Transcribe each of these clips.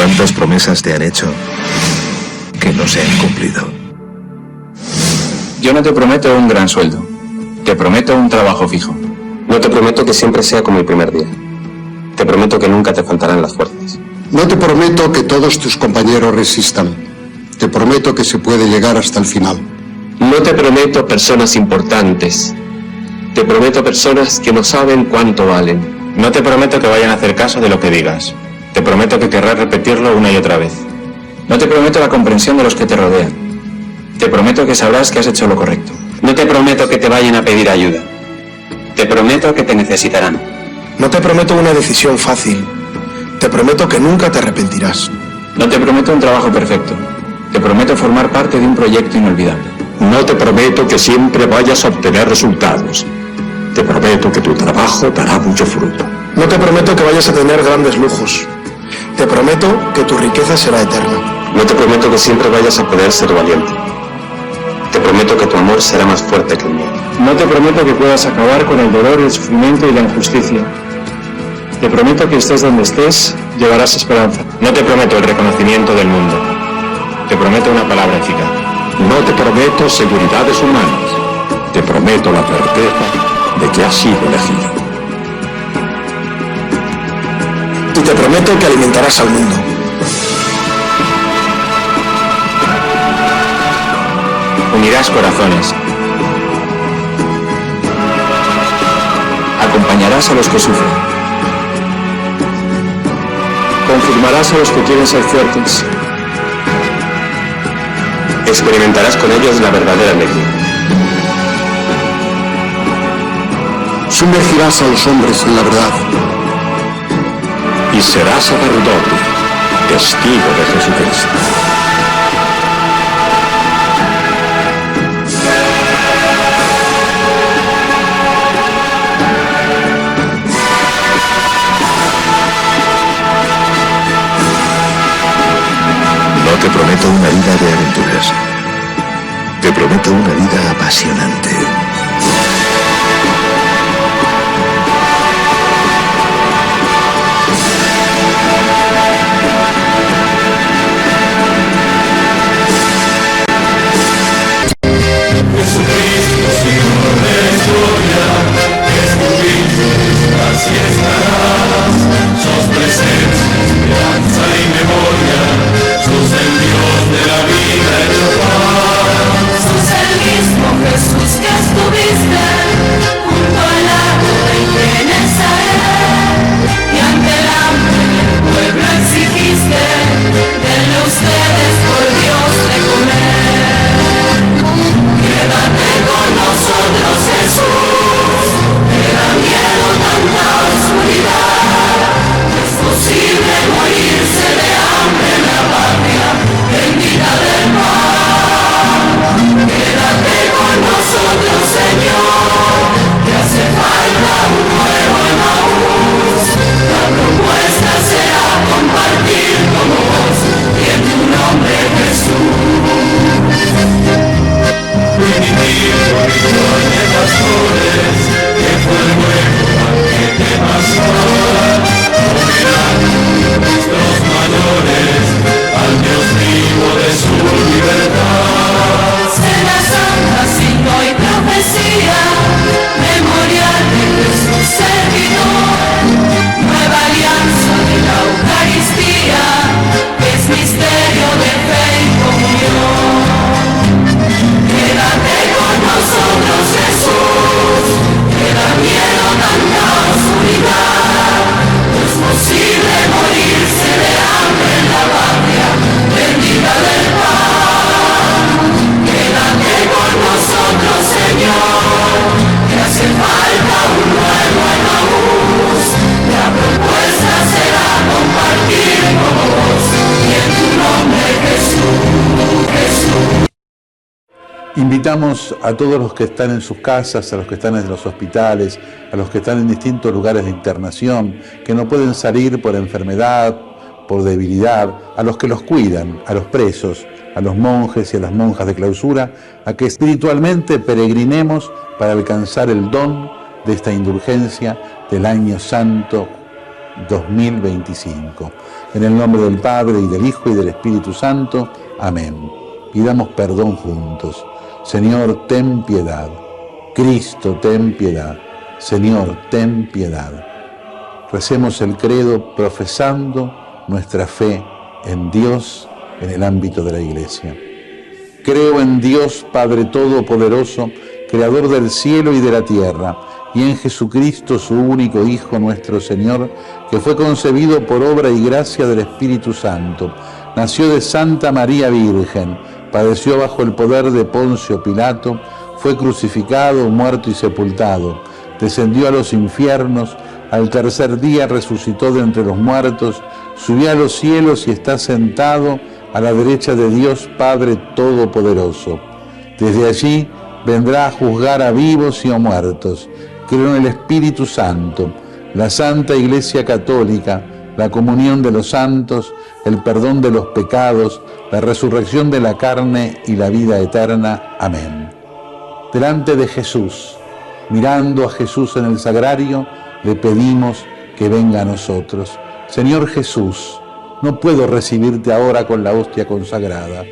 ¿Cuántas promesas te han hecho que no se han cumplido? Yo no te prometo un gran sueldo. Te prometo un trabajo fijo. No te prometo que siempre sea como el primer día. Te prometo que nunca te faltarán las fuerzas. No te prometo que todos tus compañeros resistan. Te prometo que se puede llegar hasta el final. No te prometo personas importantes. Te prometo personas que no saben cuánto valen. No te prometo que vayan a hacer caso de lo que digas. Te prometo que querrás repetirlo una y otra vez. No te prometo la comprensión de los que te rodean. Te prometo que sabrás que has hecho lo correcto. No te prometo que te vayan a pedir ayuda. Te prometo que te necesitarán. No te prometo una decisión fácil. Te prometo que nunca te arrepentirás. No te prometo un trabajo perfecto. Te prometo formar parte de un proyecto inolvidable. No te prometo que siempre vayas a obtener resultados. Te prometo que tu trabajo dará mucho fruto. No te prometo que vayas a tener grandes lujos. Te prometo que tu riqueza será eterna. No te prometo que siempre vayas a poder ser valiente. Te prometo que tu amor será más fuerte que el mío. No te prometo que puedas acabar con el dolor, el sufrimiento y la injusticia. Te prometo que estés donde estés, llevarás esperanza. No te prometo el reconocimiento del mundo. Te prometo una palabra eficaz. No te prometo seguridades humanas. Te prometo la certeza de que has sido elegido. Y te prometo que alimentarás al mundo. Unirás corazones. Acompañarás a los que sufren. Confirmarás a los que quieren ser fuertes. Experimentarás con ellos la verdadera alegría. Sumergirás a los hombres en la verdad. Y serás sacerdote, testigo de Jesucristo. No te prometo una vida de aventuras. Te prometo una vida apasionante. Jesús que estuviste junto al agua de Genesaret y ante el hambre del pueblo exigiste, denle ustedes por Dios de comer. Quédate con nosotros, Jesús, te da miedo tanta oscuridad. Es posible morirse de hambre en la patria bendita del mar. Quédate con nosotros, Señor, que hace falta un nuevo Emaús. La propuesta será compartir con vos y en tu nombre, Jesús. Primitivo ritual de pastores, que fue el nuevo banquete pascual. Morirán nuestros mayores al Dios vivo de su libertad. Cena santa, signo y profecía, memorial de Jesús servidor, nueva alianza de la Eucaristía, que es misterio de fe y comunión. Quédate con nosotros, Jesús, que da miedo tanta oscuridad. No es posible morirse de hambre en la patria bendita del pan. Quédate con nosotros, Señor, que hace falta un nuevo Emaús. La propuesta será compartir con vos y en tu nombre, Jesús, Jesús. Invitamos a todos los que están en sus casas, a los que están en los hospitales, a los que están en distintos lugares de internación, que no pueden salir por enfermedad, por debilidad, a los que los cuidan, a los presos, a los monjes y a las monjas de clausura, a que espiritualmente peregrinemos para alcanzar el don de esta indulgencia del año santo 2025. En el nombre del Padre, y del Hijo, y del Espíritu Santo. Amén. Pidamos perdón juntos. Señor, ten piedad. Cristo, ten piedad. Señor, ten piedad. Recemos el credo profesando nuestra fe en Dios en el ámbito de la Iglesia. Creo en Dios Padre Todopoderoso, Creador del cielo y de la tierra, y en Jesucristo, su único Hijo, nuestro Señor, que fue concebido por obra y gracia del Espíritu Santo. Nació de Santa María Virgen, padeció bajo el poder de Poncio Pilato, fue crucificado, muerto y sepultado, descendió a los infiernos, al tercer día resucitó de entre los muertos, subió a los cielos y está sentado a la derecha de Dios Padre Todopoderoso. Desde allí vendrá a juzgar a vivos y a muertos. Creo en el Espíritu Santo, la Santa Iglesia Católica, la comunión de los santos, el perdón de los pecados, la resurrección de la carne y la vida eterna. Amén. Delante de Jesús, mirando a Jesús en el sagrario, le pedimos que venga a nosotros. Señor Jesús, no puedo recibirte ahora con la hostia consagrada,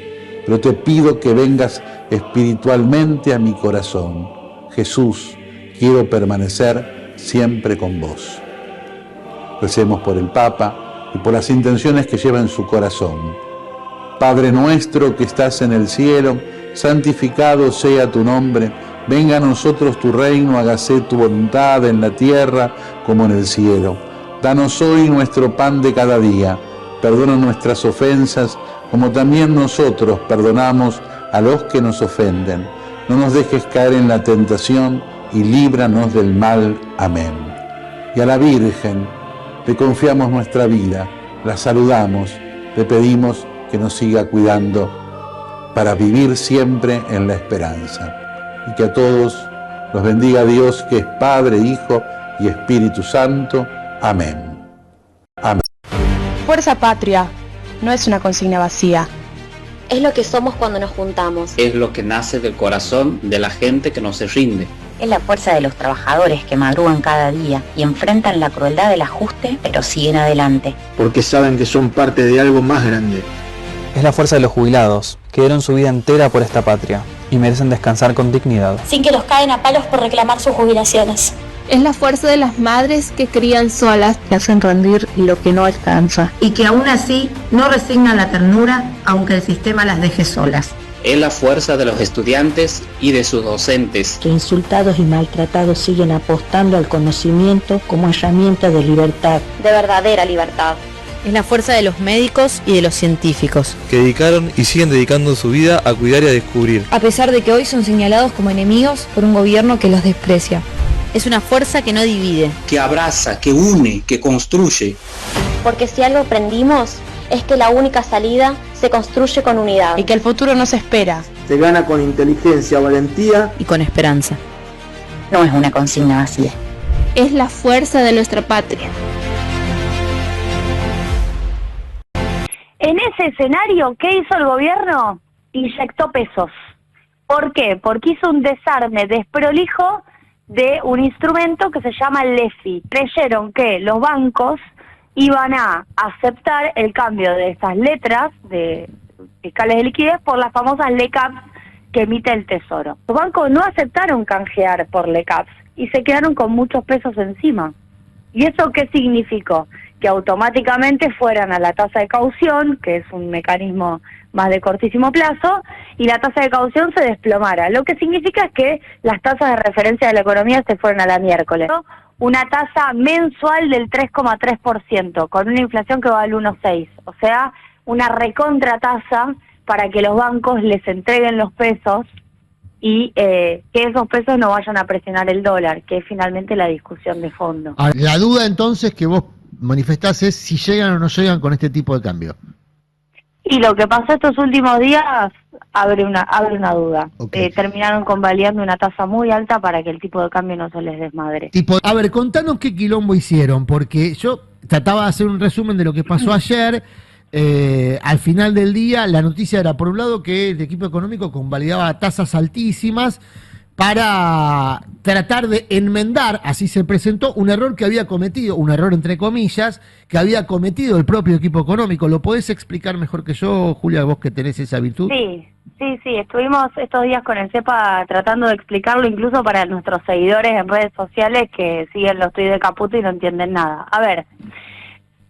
pero te pido que vengas espiritualmente a mi corazón. Jesús, quiero permanecer siempre con vos. Recemos por el Papa y por las intenciones que lleva en su corazón. Padre nuestro que estás en el cielo, santificado sea tu nombre. Venga a nosotros tu reino, hágase tu voluntad en la tierra como en el cielo. Danos hoy nuestro pan de cada día. Perdona nuestras ofensas, como también nosotros perdonamos a los que nos ofenden. No nos dejes caer en la tentación y líbranos del mal. Amén. Y a la Virgen le confiamos nuestra vida, la saludamos, le pedimos que nos siga cuidando para vivir siempre en la esperanza. Y que a todos los bendiga Dios, que es Padre, Hijo y Espíritu Santo. Amén. Amén. Fuerza Patria no es una consigna vacía. Es lo que somos cuando nos juntamos. Es lo que nace del corazón de la gente que no se rinde. Es la fuerza de los trabajadores que madrugan cada día y enfrentan la crueldad del ajuste, pero siguen adelante. Porque saben que son parte de algo más grande. Es la fuerza de los jubilados, que dieron su vida entera por esta patria y merecen descansar con dignidad. Sin que los caen a palos por reclamar sus jubilaciones. Es la fuerza de las madres que crían solas, que hacen rendir lo que no alcanza y que aún así no resignan la ternura aunque el sistema las deje solas. Es la fuerza de los estudiantes y de sus docentes, que insultados y maltratados siguen apostando al conocimiento como herramienta de libertad, de verdadera libertad. Es la fuerza de los médicos y de los científicos, que dedicaron y siguen dedicando su vida a cuidar y a descubrir, a pesar de que hoy son señalados como enemigos por un gobierno que los desprecia. Es una fuerza que no divide, que abraza, que une, que construye. Porque si algo aprendimos es que la única salida se construye con unidad. Y que el futuro no se espera. Se gana con inteligencia, valentía y con esperanza. No es una consigna vacía. Es la fuerza de nuestra patria. En ese escenario, ¿qué hizo el gobierno? Inyectó pesos. ¿Por qué? Porque hizo un desarme desprolijo de un instrumento que se llama el LEFI. Creyeron que los bancos iban a aceptar el cambio de estas letras de fiscales de liquidez por las famosas LECAPs que emite el Tesoro. Los bancos no aceptaron canjear por LECAPs y se quedaron con muchos pesos encima. ¿Y eso qué significó? Que automáticamente fueran a la tasa de caución, que es un mecanismo más de cortísimo plazo, y la tasa de caución se desplomara. Lo que significa es que las tasas de referencia de la economía se fueron a la miércoles. Una tasa mensual del 3,3%, con una inflación que va al 1,6%. O sea, una recontratasa para que los bancos les entreguen los pesos y que esos pesos no vayan a presionar el dólar, que es finalmente la discusión de fondo. La duda entonces que vos manifestás es si llegan o no llegan con este tipo de cambio. Y lo que pasó estos últimos días abre una duda. Okay. Terminaron convalidando una tasa muy alta para que el tipo de cambio no se les desmadre. A ver, contanos qué quilombo hicieron, porque yo trataba de hacer un resumen de lo que pasó ayer. Al final del día la noticia era, por un lado, que el equipo económico convalidaba tasas altísimas, para tratar de enmendar, así se presentó, un error que había cometido, un error entre comillas, que había cometido el propio equipo económico. ¿Lo podés explicar mejor que yo, Julia, vos que tenés esa virtud? Sí, estuvimos estos días con el CEPA tratando de explicarlo incluso para nuestros seguidores en redes sociales que siguen los tweets de Caputo y no entienden nada. A ver,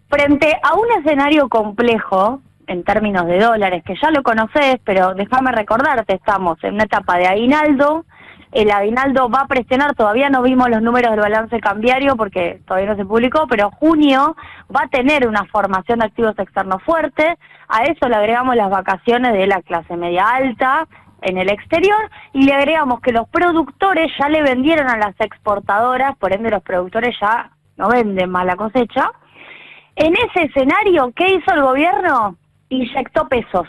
frente a un escenario complejo, en términos de dólares, que ya lo conocés, pero déjame recordarte, estamos en una etapa de aguinaldo. El aguinaldo va a presionar, todavía no vimos los números del balance cambiario porque todavía no se publicó, pero junio va a tener una formación de activos externos fuerte. A eso le agregamos las vacaciones de la clase media alta en el exterior y le agregamos que los productores ya le vendieron a las exportadoras, por ende los productores ya no venden más la cosecha. En ese escenario, ¿qué hizo el gobierno? Inyectó pesos.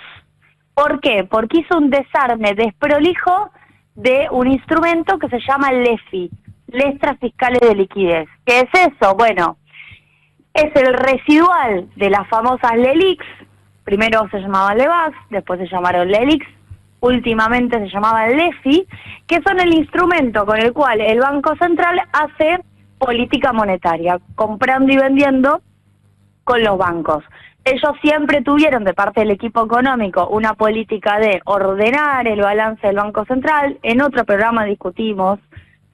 ¿Por qué? Porque hizo un desarme desprolijo de un instrumento que se llama LEFI, Letras Fiscales de Liquidez. ¿Qué es eso? Bueno, es el residual de las famosas LELIX. Primero se llamaban LEVAX, después se llamaron LELIX, últimamente se llamaban LEFI, que son el instrumento con el cual el Banco Central hace política monetaria, comprando y vendiendo con los bancos. Ellos siempre tuvieron de parte del equipo económico una política de ordenar el balance del Banco Central. En otro programa discutimos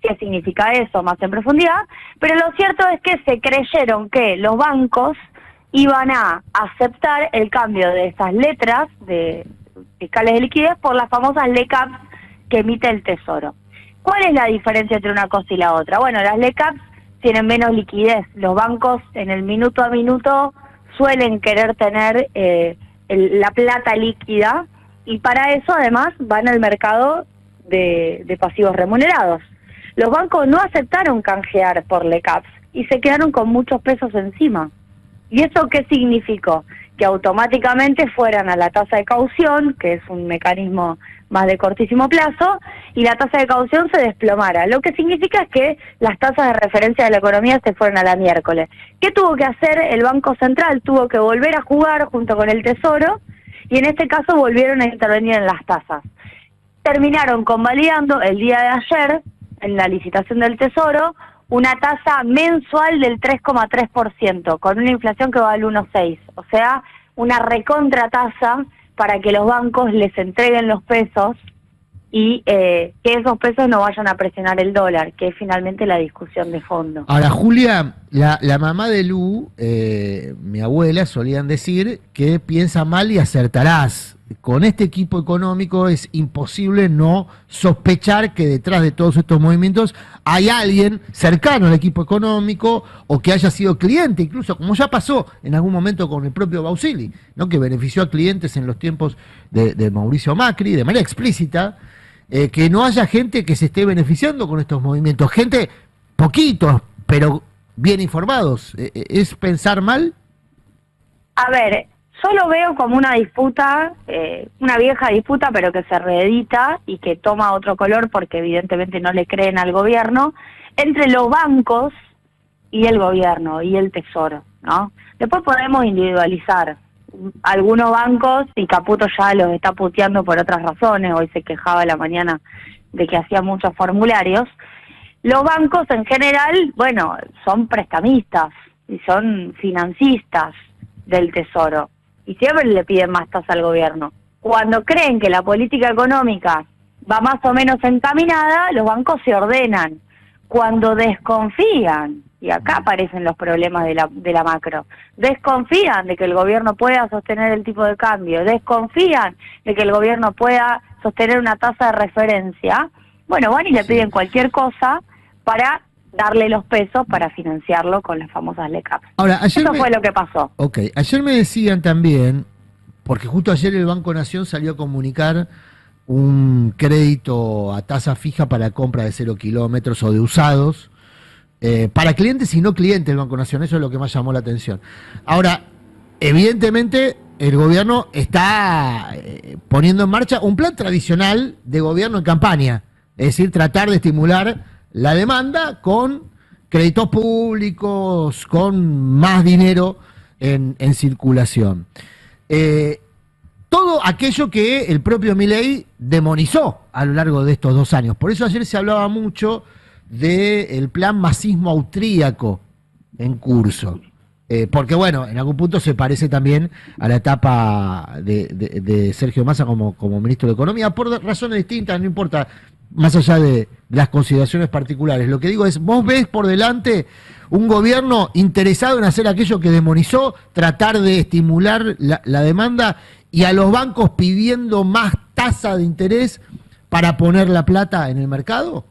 qué significa eso más en profundidad, pero lo cierto es que se creyeron que los bancos iban a aceptar el cambio de esas letras de fiscales de liquidez por las famosas LECAPs que emite el Tesoro. ¿Cuál es la diferencia entre una cosa y la otra? Bueno, las LECAPs tienen menos liquidez. Los bancos en el minuto a minuto suelen querer tener la plata líquida y para eso además van al mercado de pasivos remunerados. Los bancos no aceptaron canjear por LECAPs y se quedaron con muchos pesos encima. ¿Y eso qué significó? Que automáticamente fueran a la tasa de caución, que es un mecanismo más de cortísimo plazo, y la tasa de caución se desplomara. Lo que significa es que las tasas de referencia de la economía se fueron a la miércoles. ¿Qué tuvo que hacer el Banco Central? Tuvo que volver a jugar junto con el Tesoro, y en este caso volvieron a intervenir en las tasas. Terminaron convalidando el día de ayer, en la licitación del Tesoro, una tasa mensual del 3,3%, con una inflación que va al 1,6%. O sea, una recontratasa para que los bancos les entreguen los pesos y que esos pesos no vayan a presionar el dólar, que es finalmente la discusión de fondo. Ahora, Julia, la mamá de Lu, mi abuela, solían decir que piensa mal y acertarás. Con este equipo económico es imposible no sospechar que detrás de todos estos movimientos hay alguien cercano al equipo económico o que haya sido cliente, incluso como ya pasó en algún momento con el propio Bausili, ¿no? Que benefició a clientes en los tiempos de Mauricio Macri de manera explícita, que no haya gente que se esté beneficiando con estos movimientos, gente poquitos, pero bien informados. ¿Es pensar mal? A ver, yo lo veo como una disputa, una vieja disputa, pero que se reedita y que toma otro color porque evidentemente no le creen al gobierno, entre los bancos y el gobierno y el Tesoro, ¿no? Después podemos individualizar algunos bancos, y Caputo ya los está puteando por otras razones, hoy se quejaba a la mañana de que hacía muchos formularios. Los bancos en general, bueno, son prestamistas y son financistas del Tesoro. Y siempre le piden más tasa al gobierno. Cuando creen que la política económica va más o menos encaminada, los bancos se ordenan. Cuando desconfían, y acá aparecen los problemas de la macro, desconfían de que el gobierno pueda sostener el tipo de cambio, desconfían de que el gobierno pueda sostener una tasa de referencia, bueno, van y le piden cualquier cosa para darle los pesos para financiarlo con las famosas LECAPs. Ahora, eso fue lo que pasó. Ok, ayer me decían también, porque justo ayer el Banco Nación salió a comunicar un crédito a tasa fija para compra de 0 kilómetros o de usados, para clientes y no clientes del Banco Nación, eso es lo que más llamó la atención. Ahora, evidentemente el gobierno está poniendo en marcha un plan tradicional de gobierno en campaña, es decir, tratar de estimular la demanda con créditos públicos, con más dinero en circulación. todo aquello que el propio Milei demonizó a lo largo de estos 2 años. Por eso ayer se hablaba mucho del plan masismo austríaco en curso. Porque bueno, en algún punto se parece también a la etapa de Sergio Massa como ministro de Economía, por razones distintas, no importa, más allá de las consideraciones particulares. Lo que digo es, vos ves por delante un gobierno interesado en hacer aquello que demonizó, tratar de estimular la demanda, y a los bancos pidiendo más tasa de interés para poner la plata en el mercado.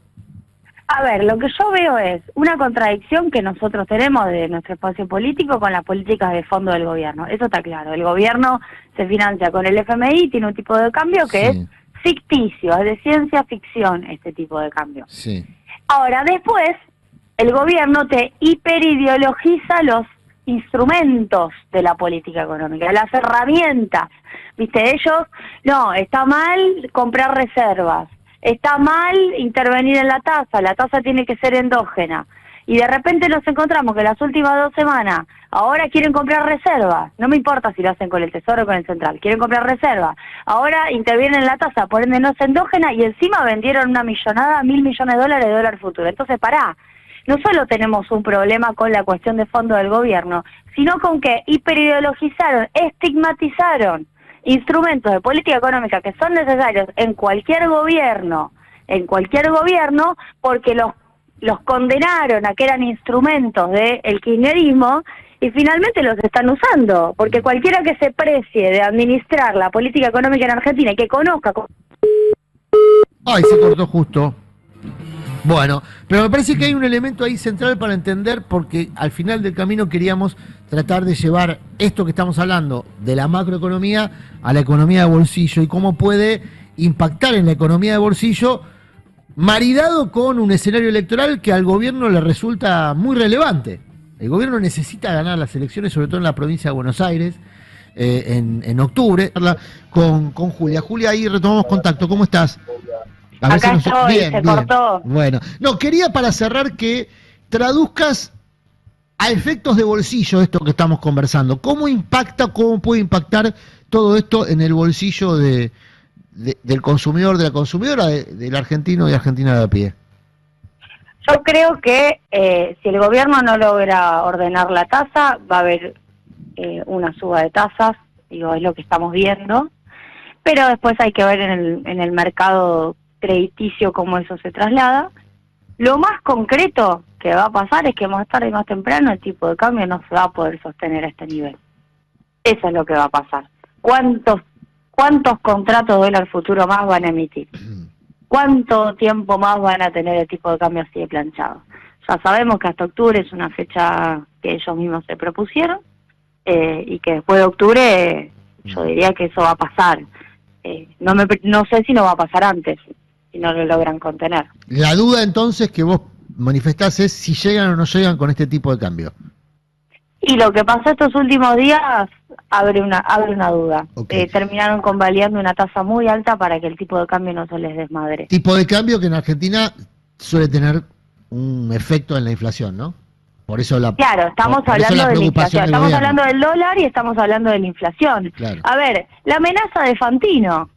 A ver, lo que yo veo es una contradicción que nosotros tenemos de nuestro espacio político con las políticas de fondo del gobierno. Eso está claro. El gobierno se financia con el FMI, tiene un tipo de cambio que es ficticio, es de ciencia ficción este tipo de cambio. Sí. Ahora, después, el gobierno te hiperideologiza los instrumentos de la política económica, las herramientas. ¿Viste? Ellos, no, está mal comprar reservas. Está mal intervenir en la tasa tiene que ser endógena. Y de repente nos encontramos que las últimas 2 semanas, ahora quieren comprar reservas. No me importa si lo hacen con el Tesoro o con el Central, quieren comprar reservas. Ahora intervienen en la tasa, por ende no es endógena, y encima vendieron una millonada, $1.000 millones de dólar futuro. Entonces, pará, no solo tenemos un problema con la cuestión de fondo del gobierno, sino con que hiperideologizaron, estigmatizaron instrumentos de política económica que son necesarios en cualquier gobierno, porque los condenaron a que eran instrumentos del kirchnerismo y finalmente los están usando, porque cualquiera que se precie de administrar la política económica en Argentina y que conozca... Ay, se cortó justo. Bueno, pero me parece que hay un elemento ahí central para entender, porque al final del camino queríamos tratar de llevar esto que estamos hablando de la macroeconomía a la economía de bolsillo y cómo puede impactar en la economía de bolsillo, maridado con un escenario electoral que al gobierno le resulta muy relevante. El gobierno necesita ganar las elecciones, sobre todo en la provincia de Buenos Aires, en octubre. Con Julia. Julia, ahí retomamos contacto. ¿Cómo estás? Acá estoy, se cortó. Bueno, no, quería para cerrar que traduzcas a efectos de bolsillo esto que estamos conversando. ¿Cómo puede impactar todo esto en el bolsillo del consumidor, de la consumidora, del argentino y argentina de a pie? Yo creo que si el gobierno no logra ordenar la tasa, va a haber una suba de tasas, digo, es lo que estamos viendo, pero después hay que ver en el mercado crediticio cómo eso se traslada. Lo más concreto que va a pasar es que más tarde y más temprano el tipo de cambio no se va a poder sostener a este nivel. Eso es lo que va a pasar. ¿Cuántos contratos de dólar futuro más van a emitir? ¿Cuánto tiempo más van a tener el tipo de cambio así de planchado? Ya sabemos que hasta octubre es una fecha que ellos mismos se propusieron, y que después de octubre yo diría que eso va a pasar. No sé si no va a pasar antes, si no lo logran contener. La duda entonces que vos manifestás es si llegan o no llegan con este tipo de cambio. Y lo que pasó estos últimos días abre una duda. Okay. Terminaron convalidando una tasa muy alta para que el tipo de cambio no se les desmadre. Tipo de cambio que en Argentina suele tener un efecto en la inflación, ¿no? Por eso claro, estamos hablando de la inflación. Estamos hablando del dólar y estamos hablando de la inflación. Claro. A ver, la amenaza de Fantino.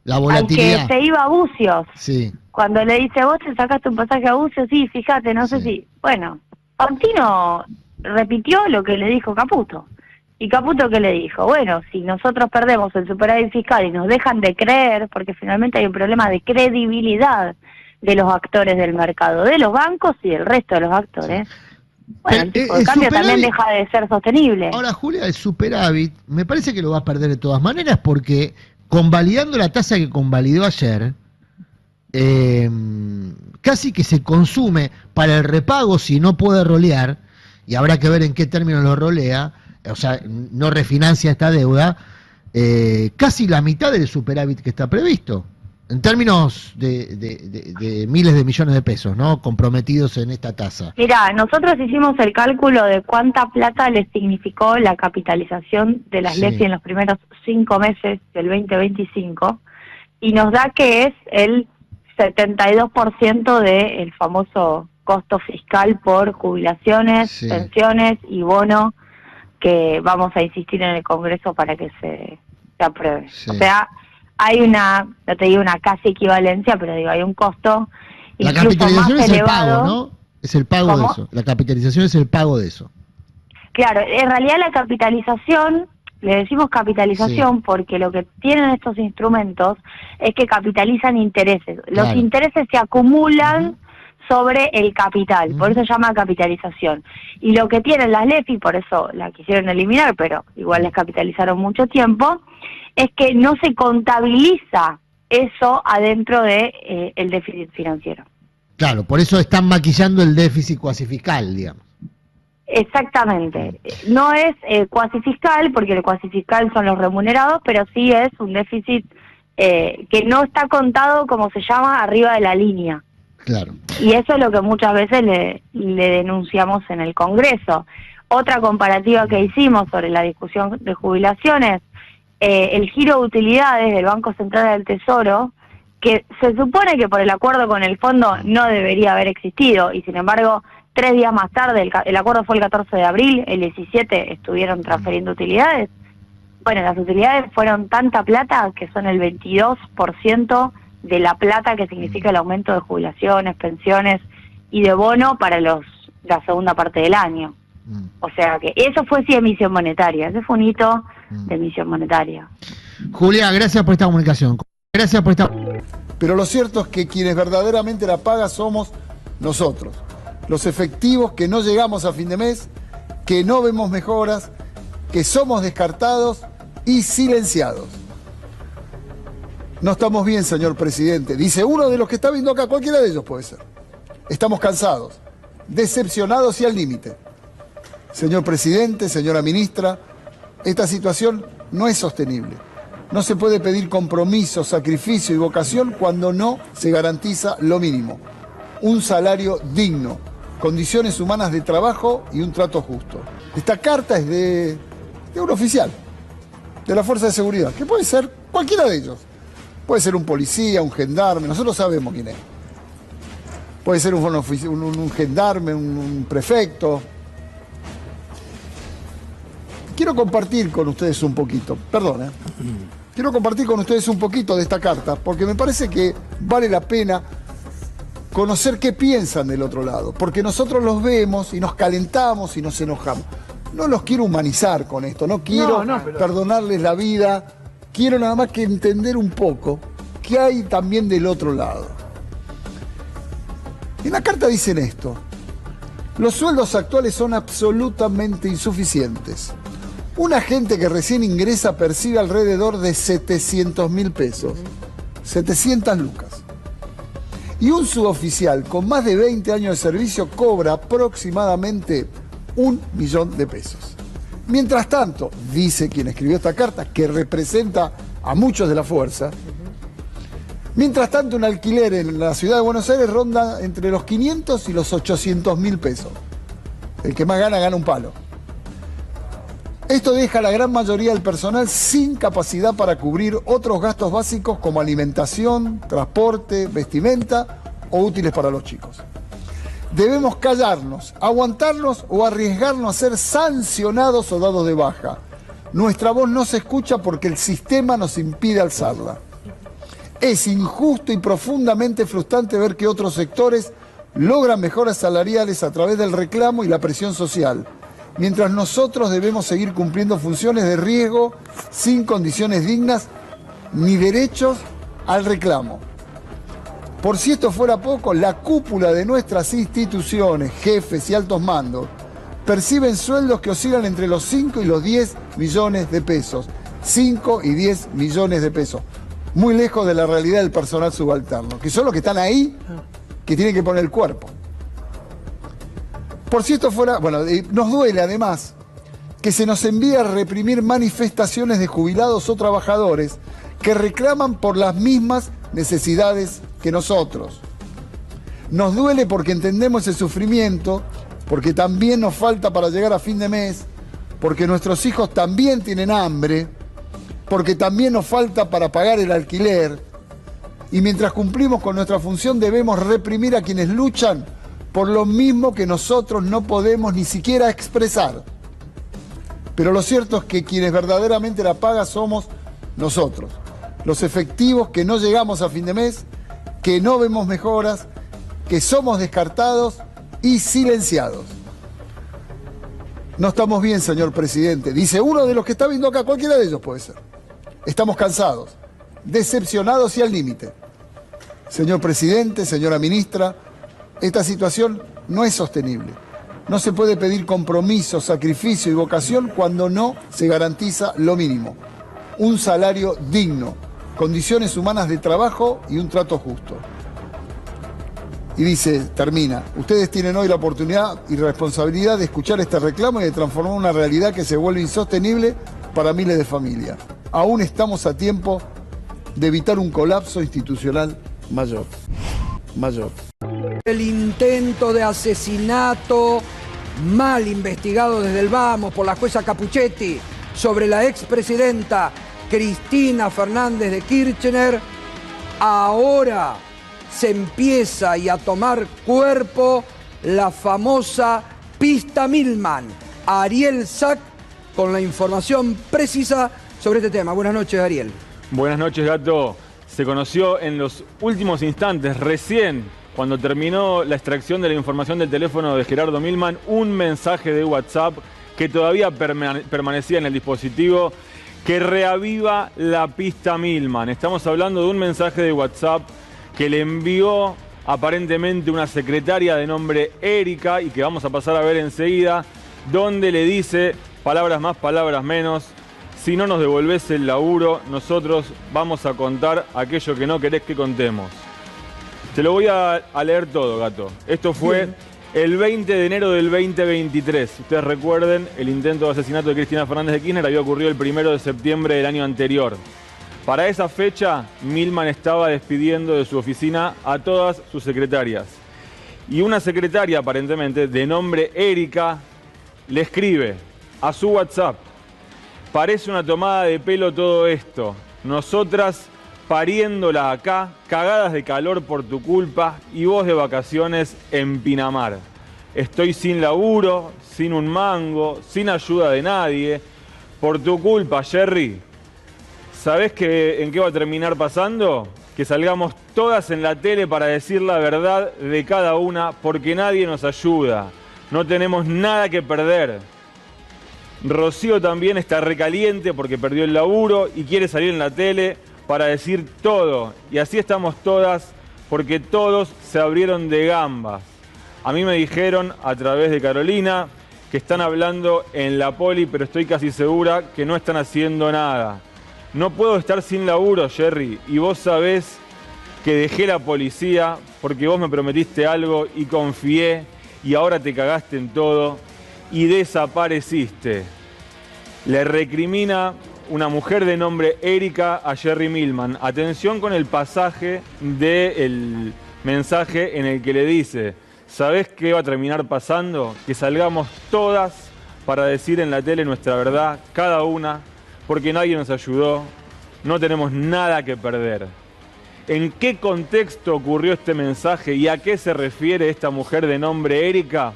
La volatilidad. Al que se iba a Bucios. Sí. Cuando le dice, vos te sacaste un pasaje a Bucios, sí, fíjate, no sé si... Bueno, Fantino repitió lo que le dijo Caputo. ¿Y Caputo qué le dijo? Bueno, si nosotros perdemos el superávit fiscal y nos dejan de creer, porque finalmente hay un problema de credibilidad de los actores del mercado, de los bancos y del resto de los actores... Bueno, el tipo de cambio también deja de ser sostenible. Ahora, Julia, el superávit me parece que lo va a perder de todas maneras, porque convalidando la tasa que convalidó ayer, casi que se consume para el repago si no puede rolear, y habrá que ver en qué términos lo rolea, o sea, no refinancia esta deuda, casi la mitad del superávit que está previsto. En términos de miles de millones de pesos, ¿no? Comprometidos en esta tasa. Mirá, nosotros hicimos el cálculo de cuánta plata les significó la capitalización de las LEFI en los primeros 5 meses del 2025 y nos da que es el 72% del famoso costo fiscal por jubilaciones, pensiones y bono que vamos a insistir en el Congreso para que se se apruebe. Sí. O sea, hay una, no te digo una casi equivalencia, pero digo, hay un costo La incluso capitalización más es elevado. el pago, ¿no? Es el pago ¿Cómo? de eso. La capitalización es el pago de eso. Claro, en realidad la capitalización, le decimos capitalización porque lo que tienen estos instrumentos es que capitalizan intereses. Los Claro. intereses se acumulan sobre el capital, por eso se llama capitalización. Y lo que tienen las LEFI, por eso la quisieron eliminar, pero igual les capitalizaron mucho tiempo, es que no se contabiliza eso adentro de el déficit financiero. Claro, por eso están maquillando el déficit cuasi fiscal, digamos. Exactamente. No es cuasi fiscal, porque el cuasi fiscal son los remunerados, pero sí es un déficit que no está contado, como se llama, arriba de la línea. Claro. Y eso es lo que muchas veces le denunciamos en el Congreso. Otra comparativa que hicimos sobre la discusión de jubilaciones, el giro de utilidades del Banco Central del Tesoro, que se supone que por el acuerdo con el fondo no debería haber existido, y sin embargo 3 días más tarde, el acuerdo fue el 14 de abril, el 17 estuvieron transfiriendo utilidades. Bueno, las utilidades fueron tanta plata que son el 22% de la plata que significa el aumento de jubilaciones, pensiones y de bono para la segunda parte del año. O sea que eso fue sí emisión monetaria, ese fue un hito de emisión monetaria. Julia, gracias por esta comunicación. Gracias por esta... Pero lo cierto es que quienes verdaderamente la pagan somos nosotros, los efectivos que no llegamos a fin de mes, que no vemos mejoras, que somos descartados y silenciados. No estamos bien, señor presidente, dice uno de los que está viendo acá, cualquiera de ellos puede ser. Estamos cansados, decepcionados y al límite. Señor presidente, señora ministra, esta situación no es sostenible. No se puede pedir compromiso, sacrificio y vocación cuando no se garantiza lo mínimo. Un salario digno, condiciones humanas de trabajo y un trato justo. Esta carta es de un oficial, de la Fuerza de Seguridad, que puede ser cualquiera de ellos. Puede ser un policía, un gendarme, nosotros sabemos quién es. Puede ser un gendarme, un prefecto. Quiero compartir con ustedes un poquito, perdón, quiero compartir con ustedes un poquito de esta carta, porque me parece que vale la pena conocer qué piensan del otro lado, porque nosotros los vemos y nos calentamos y nos enojamos. No los quiero humanizar con esto, no quiero perdonarles la vida, quiero nada más que entender un poco qué hay también del otro lado. En la carta dicen esto: los sueldos actuales son absolutamente insuficientes. Un agente que recién ingresa percibe alrededor de 700.000 pesos, 700 lucas. Y un suboficial con más de 20 años de servicio cobra aproximadamente 1 millón de pesos. Mientras tanto, dice quien escribió esta carta, que representa a muchos de la fuerza, mientras tanto un alquiler en la ciudad de Buenos Aires ronda entre los 500 y los 800.000 pesos. El que más gana, gana un palo. Esto deja a la gran mayoría del personal sin capacidad para cubrir otros gastos básicos como alimentación, transporte, vestimenta o útiles para los chicos. Debemos callarnos, aguantarnos o arriesgarnos a ser sancionados o dados de baja. Nuestra voz no se escucha porque el sistema nos impide alzarla. Es injusto y profundamente frustrante ver que otros sectores logran mejoras salariales a través del reclamo y la presión social, mientras nosotros debemos seguir cumpliendo funciones de riesgo sin condiciones dignas ni derechos al reclamo. Por si esto fuera poco, la cúpula de nuestras instituciones, jefes y altos mandos, perciben sueldos que oscilan entre los 5 y los 10 millones de pesos. 5 y 10 millones de pesos. Muy lejos de la realidad del personal subalterno, que son los que están ahí, que tienen que poner el cuerpo. Por si esto fuera, bueno, nos duele además que se nos envíe a reprimir manifestaciones de jubilados o trabajadores que reclaman por las mismas necesidades que nosotros. Nos duele porque entendemos el sufrimiento, porque también nos falta para llegar a fin de mes, porque nuestros hijos también tienen hambre, porque también nos falta para pagar el alquiler, y mientras cumplimos con nuestra función debemos reprimir a quienes luchan por lo mismo que nosotros no podemos ni siquiera expresar. Pero lo cierto es que quienes verdaderamente la pagan somos nosotros, los efectivos que no llegamos a fin de mes, que no vemos mejoras, que somos descartados y silenciados. No estamos bien, señor presidente, dice uno de los que está viendo acá, cualquiera de ellos puede ser. Estamos cansados, decepcionados y al límite. Señor presidente, señora ministra, esta situación no es sostenible. No se puede pedir compromiso, sacrificio y vocación cuando no se garantiza lo mínimo. Un salario digno, condiciones humanas de trabajo y un trato justo. Y dice, termina, ustedes tienen hoy la oportunidad y responsabilidad de escuchar este reclamo y de transformar una realidad que se vuelve insostenible para miles de familias. Aún estamos a tiempo de evitar un colapso institucional mayor. El intento de asesinato mal investigado desde el vamos por la jueza Capuchetti sobre la expresidenta Cristina Fernández de Kirchner, ahora se empieza a tomar cuerpo la famosa pista Milman. Ariel Sack con la información precisa sobre este tema. Buenas noches, Ariel. Buenas noches, Gato. Se conoció en los últimos instantes, recién, cuando terminó la extracción de la información del teléfono de Gerardo Milman, un mensaje de WhatsApp que todavía permanecía en el dispositivo, que reaviva la pista Milman. Estamos hablando de un mensaje de WhatsApp que le envió aparentemente una secretaria de nombre Erika y que vamos a pasar a ver enseguida, donde le dice, palabras más, palabras menos, si no nos devolvés el laburo, nosotros vamos a contar aquello que no querés que contemos. Te lo voy a leer todo, Gato. Esto fue el 20 de enero del 2023. Ustedes recuerden, el intento de asesinato de Cristina Fernández de Kirchner había ocurrido el 1 de septiembre del año anterior. Para esa fecha, Milman estaba despidiendo de su oficina a todas sus secretarias. Y una secretaria, aparentemente, de nombre Erika, le escribe a su WhatsApp: parece una tomada de pelo todo esto. Nosotras pariéndola acá, cagadas de calor por tu culpa y vos de vacaciones en Pinamar. Estoy sin laburo, sin un mango, sin ayuda de nadie. Por tu culpa, Jerry. ¿Sabés en qué va a terminar pasando? Que salgamos todas en la tele para decir la verdad de cada una, porque nadie nos ayuda. No tenemos nada que perder. Rocío también está recaliente porque perdió el laburo y quiere salir en la tele para decir todo. Y así estamos todas, porque todos se abrieron de gambas. A mí me dijeron a través de Carolina que están hablando en la poli, pero estoy casi segura que no están haciendo nada. No puedo estar sin laburo, Jerry, y vos sabés que dejé la policía porque vos me prometiste algo y confié y ahora te cagaste en todo y desapareciste. Le recrimina una mujer de nombre Erika a Jerry Milman. Atención con el pasaje del mensaje en el que le dice: ¿sabés qué va a terminar pasando? Que salgamos todas para decir en la tele nuestra verdad, cada una, porque nadie nos ayudó, no tenemos nada que perder. ¿En qué contexto ocurrió este mensaje y a qué se refiere esta mujer de nombre Erika?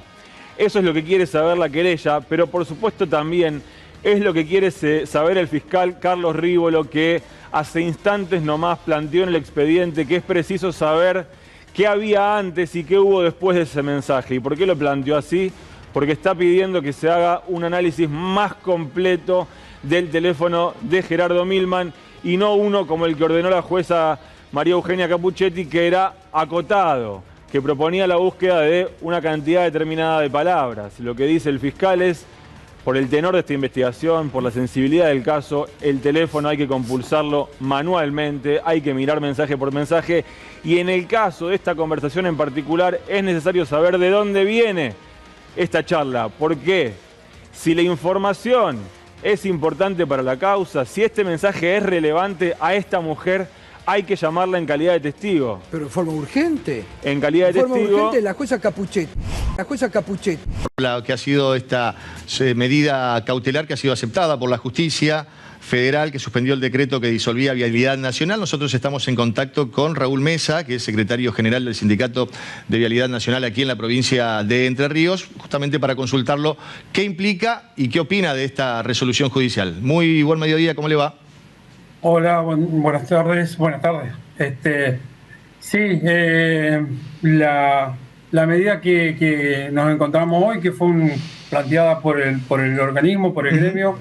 Eso es lo que quiere saber la querella, pero por supuesto también es lo que quiere saber el fiscal Carlos Rívolo, que hace instantes nomás planteó en el expediente que es preciso saber qué había antes y qué hubo después de ese mensaje. ¿Y por qué lo planteó así? Porque está pidiendo que se haga un análisis más completo del teléfono de Gerardo Milman y no uno como el que ordenó la jueza María Eugenia Capuchetti, que era acotado, que proponía la búsqueda de una cantidad determinada de palabras. Lo que dice el fiscal es: por el tenor de esta investigación, por la sensibilidad del caso, el teléfono hay que compulsarlo manualmente, hay que mirar mensaje por mensaje, y en el caso de esta conversación en particular es necesario saber de dónde viene esta charla. ¿Por qué? Si la información es importante para la causa, si este mensaje es relevante, a esta mujer hay que llamarla en calidad de testigo. Pero de forma urgente. En calidad de testigo. De forma urgente, la jueza Capuchetti. La jueza Capuchetti. La que ha sido esta medida cautelar que ha sido aceptada por la justicia federal, que suspendió el decreto que disolvía Vialidad Nacional. Nosotros estamos en contacto con Raúl Mesa, que es secretario general del Sindicato de Vialidad Nacional aquí en la provincia de Entre Ríos, justamente para consultarlo qué implica y qué opina de esta resolución judicial. Muy buen mediodía, ¿cómo le va? Hola, buenas tardes. Buenas tardes. Sí, la medida que nos encontramos hoy, que fue planteada por el organismo, por el gremio,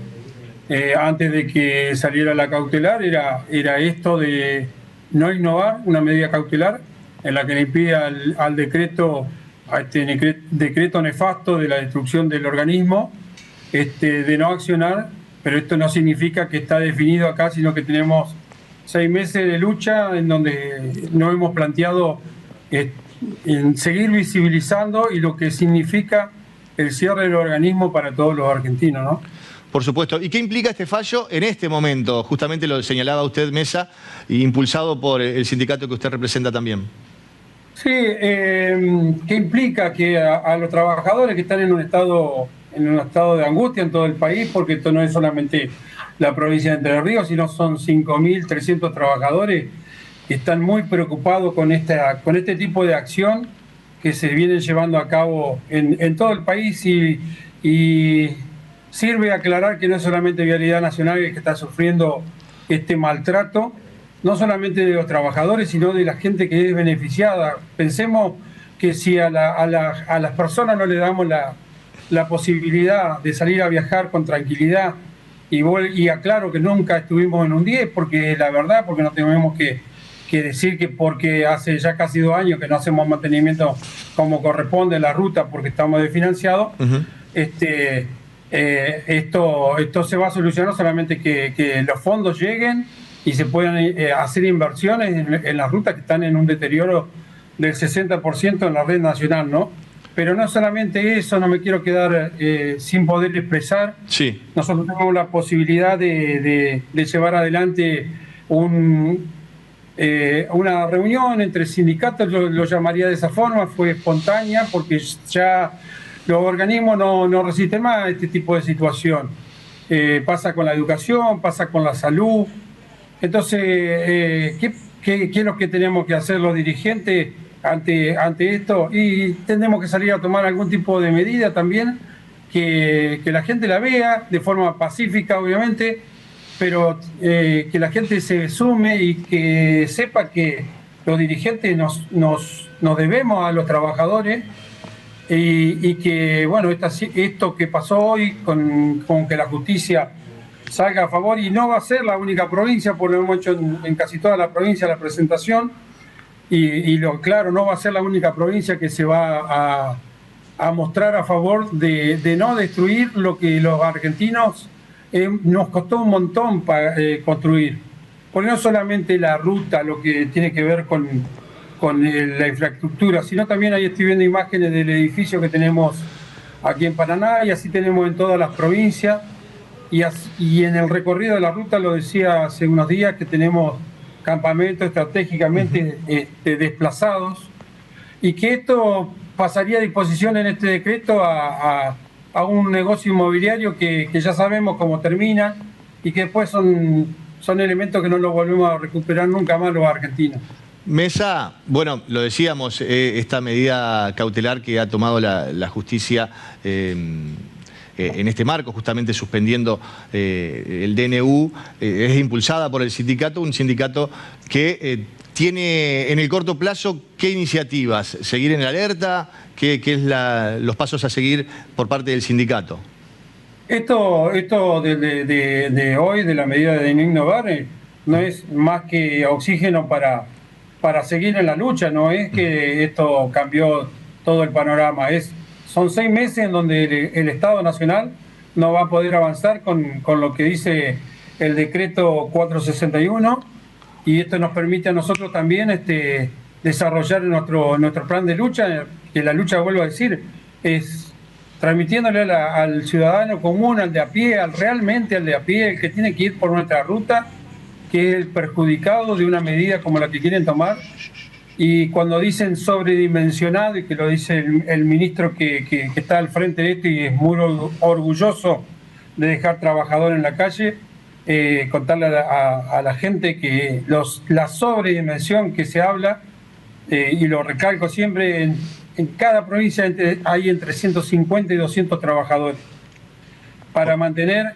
antes de que saliera la cautelar, era esto de no innovar, una medida cautelar en la que le impide al decreto, a este decreto nefasto de la destrucción del organismo, de no accionar, pero esto no significa que está definido acá, sino que tenemos 6 meses de lucha en donde nos hemos planteado en seguir visibilizando y lo que significa el cierre del organismo para todos los argentinos, ¿no? Por supuesto. ¿Y qué implica este fallo en este momento? Justamente lo señalaba usted, Mesa, impulsado por el sindicato que usted representa también. Sí, que implica que a los trabajadores que están en un estado de angustia en todo el país, porque esto no es solamente la provincia de Entre Ríos, sino son 5.300 trabajadores que están muy preocupados con este tipo de acción que se viene llevando a cabo en todo el país y sirve a aclarar que no es solamente Vialidad Nacional el que está sufriendo este maltrato, no solamente de los trabajadores, sino de la gente que es beneficiada. Pensemos que si a las personas no le damos la posibilidad de salir a viajar con tranquilidad, y aclaro que nunca estuvimos en un 10, porque la verdad, porque no tenemos que decir que porque hace ya casi 2 años que no hacemos mantenimiento como corresponde en la ruta porque estamos desfinanciados, esto se va a solucionar solamente que los fondos lleguen y se puedan hacer inversiones en las rutas que están en un deterioro del 60% en la red nacional, ¿no? Pero no solamente eso, no me quiero quedar sin poder expresar. Sí. Nosotros tenemos la posibilidad de llevar adelante una reunión entre sindicatos, lo llamaría de esa forma, fue espontánea porque ya los organismos no resisten más a este tipo de situación. Pasa con la educación, pasa con la salud. Entonces, ¿qué es lo que tenemos que hacer los dirigentes ante esto? Y tenemos que salir a tomar algún tipo de medida también, que la gente la vea de forma pacífica, obviamente, pero que la gente se sume y que sepa que los dirigentes nos debemos a los trabajadores y que, bueno, esto que pasó hoy con que la justicia salga a favor, y no va a ser la única provincia, porque lo hemos hecho en casi toda la provincia la presentación, claro, no va a ser la única provincia que se va a mostrar a favor de no destruir lo que los argentinos nos costó un montón para construir. Porque no solamente la ruta lo que tiene que ver con la infraestructura, sino también ahí estoy viendo imágenes del edificio que tenemos aquí en Paraná, y así tenemos en todas las provincias. Y en el recorrido de la ruta, lo decía hace unos días, que tenemos campamentos estratégicamente desplazados, y que esto pasaría a disposición en este decreto a un negocio inmobiliario que ya sabemos cómo termina, y que después son elementos que no los volvemos a recuperar nunca más los argentinos. Mesa, bueno, lo decíamos, esta medida cautelar que ha tomado la justicia en este marco, justamente suspendiendo el DNU, es impulsada por el sindicato, un sindicato que tiene en el corto plazo, ¿qué iniciativas? ¿Seguir en alerta? ¿Qué es los pasos a seguir por parte del sindicato? Esto de hoy, de la medida de no innovar, no es más que oxígeno para seguir en la lucha, no es que esto cambió todo el panorama, son 6 meses en donde el Estado Nacional no va a poder avanzar con lo que dice el decreto 461, y esto nos permite a nosotros también desarrollar nuestro plan de lucha, que la lucha, vuelvo a decir, es transmitiéndole al ciudadano común, al de a pie, realmente al de a pie, el que tiene que ir por nuestra ruta, que es el perjudicado de una medida como la que quieren tomar. Y cuando dicen sobredimensionado, y que lo dice el ministro que está al frente de esto y es muy orgulloso de dejar trabajadores en la calle, contarle a la gente que la sobredimensión que se habla, y lo recalco siempre, en cada provincia hay entre 150 y 200 trabajadores para mantener